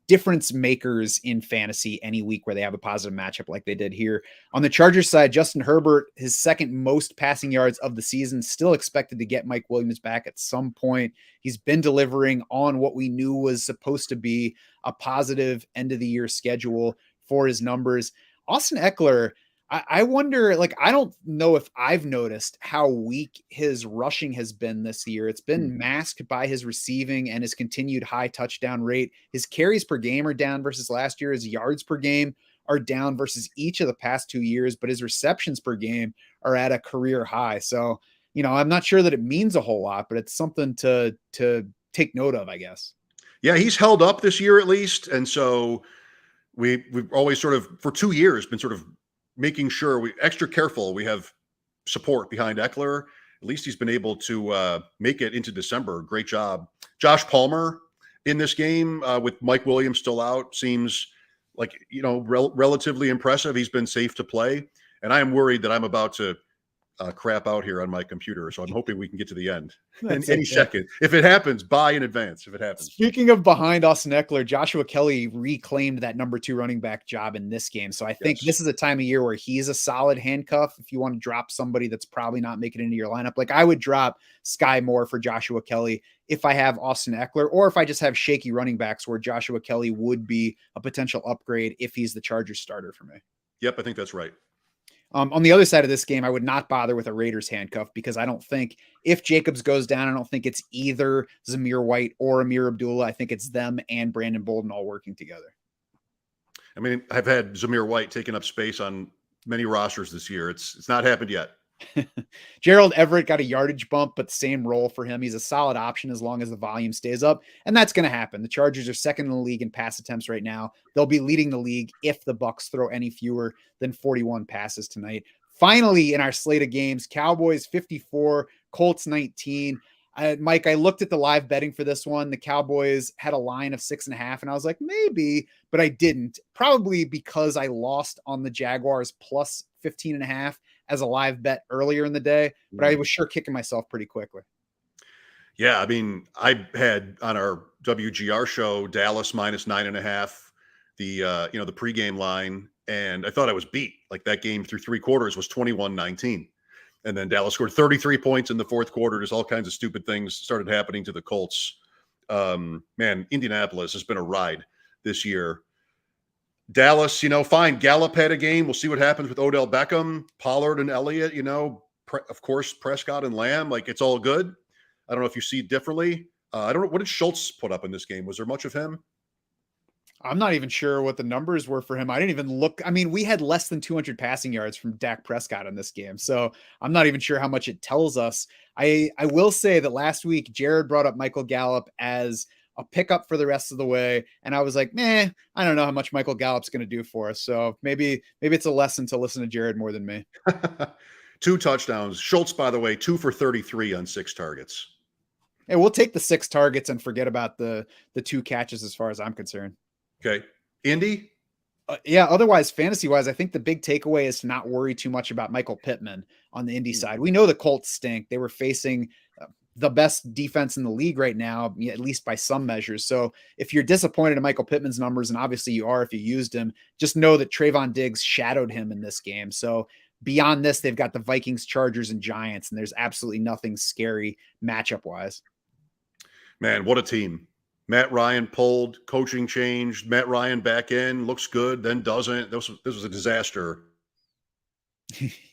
difference makers in fantasy any week where they have a positive matchup like they did here. On the Chargers side, Justin Herbert, his second most passing yards of the season, still expected to get Mike Williams back at some point. He's been delivering on what we knew was supposed to be a positive end of the year schedule for his numbers. Austin Eckler, I wonder, like, I don't know if I've noticed how weak his rushing has been this year. It's been masked by his receiving and his continued high touchdown rate. His carries per game are down versus last year. His yards per game are down versus each of the past 2 years, but his receptions per game are at a career high. So, I'm not sure that it means a whole lot, but it's something to take note of, I guess. Yeah, he's held up this year at least. And so we've always sort of, for 2 years, been sort of making sure we extra careful. We have support behind Eckler. At least he's been able to make it into December. Great job. Josh Palmer in this game with Mike Williams still out seems like, relatively impressive. He's been safe to play. And I am worried that I'm about to crap out here on my computer. So I'm hoping we can get to the end in any second. If it happens, buy in advance. If it happens. Speaking of behind Austin Eckler, Joshua Kelly reclaimed that number 2 running back job in this game. So I think this is a time of year where he's a solid handcuff. If you want to drop somebody that's probably not making it into your lineup, like I would drop Sky Moore for Joshua Kelly if I have Austin Eckler, or if I just have shaky running backs where Joshua Kelly would be a potential upgrade if he's the Chargers starter for me. Yep, I think that's right. On the other side of this game, I would not bother with a Raiders handcuff because I don't think if Jacobs goes down, I don't think it's either Zamir White or Amir Abdullah. I think it's them and Brandon Bolden all working together. I mean, I've had Zamir White taking up space on many rosters this year. It's not happened yet. Gerald Everett got a yardage bump, but same role for him. He's a solid option as long as the volume stays up, and that's going to happen. The Chargers are second in the league in pass attempts right now. They'll be leading the league if the Bucs throw any fewer than 41 passes tonight. Finally, in our slate of games, Cowboys 54, Colts 19. Mike, I looked at the live betting for this one. The Cowboys had a line of 6.5, and I was like, maybe, but I didn't. Probably because I lost on the Jaguars plus 15.5 as a live bet earlier in the day, but I was sure kicking myself pretty quickly. Yeah, I mean, I had on our WGR show Dallas minus 9.5, the the pregame line, and I thought I was beat. Like that game through 3 quarters was 21-19. And then Dallas scored 33 points in the 4th quarter. There's all kinds of stupid things started happening to the Colts. Man, Indianapolis has been a ride this year. Dallas, fine. Gallup had a game. We'll see what happens with Odell Beckham, Pollard and Elliott, of course, Prescott and Lamb. Like, it's all good. I don't know if you see it differently. I don't know. What did Schultz put up in this game? Was there much of him? I'm not even sure what the numbers were for him. I didn't even look. I mean, we had less than 200 passing yards from Dak Prescott in this game. So I'm not even sure how much it tells us. I will say that last week, Jared brought up Michael Gallup as a pickup for the rest of the way. And I was like, I don't know how much Michael Gallup's going to do for us. So maybe it's a lesson to listen to Jared more than me. 2 touchdowns. Schultz, by the way, 2 for 33 on 6 targets. Hey, we'll take the 6 targets and forget about the 2 catches as far as I'm concerned. Okay. Indy? Yeah. Otherwise, fantasy-wise, I think the big takeaway is to not worry too much about Michael Pittman on the Indy side. We know the Colts stink. They were facing the best defense in the league right now, at least by some measures. So if you're disappointed in Michael Pittman's numbers, and obviously you are if you used him, just know that Trayvon Diggs shadowed him in this game. So beyond this, they've got the Vikings, Chargers, and Giants, and there's absolutely nothing scary matchup-wise. Man, what a team. Matt Ryan pulled, coaching changed, Matt Ryan back in, looks good, then doesn't. This was a disaster.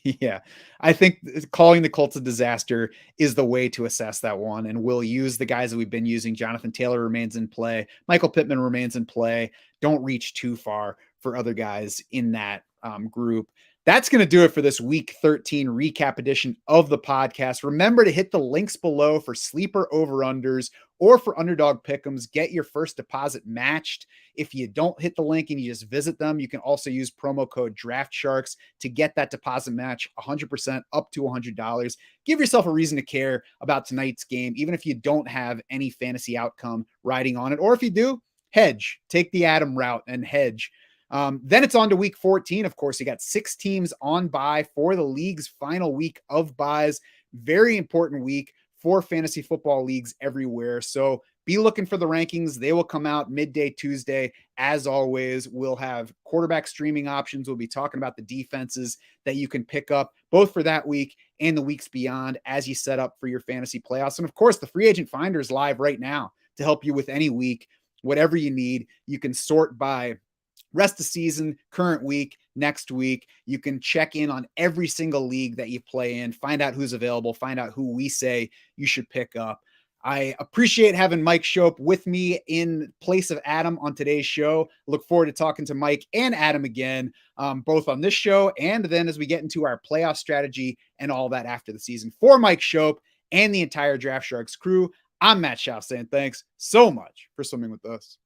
Yeah, I think calling the Colts a disaster is the way to assess that one. And we'll use the guys that we've been using. Jonathan Taylor remains in play. Michael Pittman remains in play. Don't reach too far for other guys in that group. That's going to do it for this week 13 recap edition of the podcast. Remember to hit the links below for sleeper over-unders or for underdog pick'ems. Get your first deposit matched. If you don't hit the link and you just visit them, you can also use promo code DraftSharks to get that deposit match 100% up to $100. Give yourself a reason to care about tonight's game, even if you don't have any fantasy outcome riding on it. Or if you do, hedge. Take the Adam route and hedge. Then it's on to week 14. Of course, you got 6 teams on bye for the league's final week of buys. Very important week for fantasy football leagues everywhere. So be looking for the rankings. They will come out midday Tuesday. As always, we'll have quarterback streaming options. We'll be talking about the defenses that you can pick up both for that week and the weeks beyond as you set up for your fantasy playoffs. And of course, the free agent finder is live right now to help you with any week, whatever you need. You can sort by rest of season, current week, next week. You can check in on every single league that you play in, find out who's available, find out who we say you should pick up. I appreciate having Mike Schopp with me in place of Adam on today's show. Look forward to talking to Mike and Adam again, both on this show and then as we get into our playoff strategy and all that after the season. For Mike Schopp and the entire Draft Sharks crew, I'm Matt Schauf saying thanks so much for swimming with us.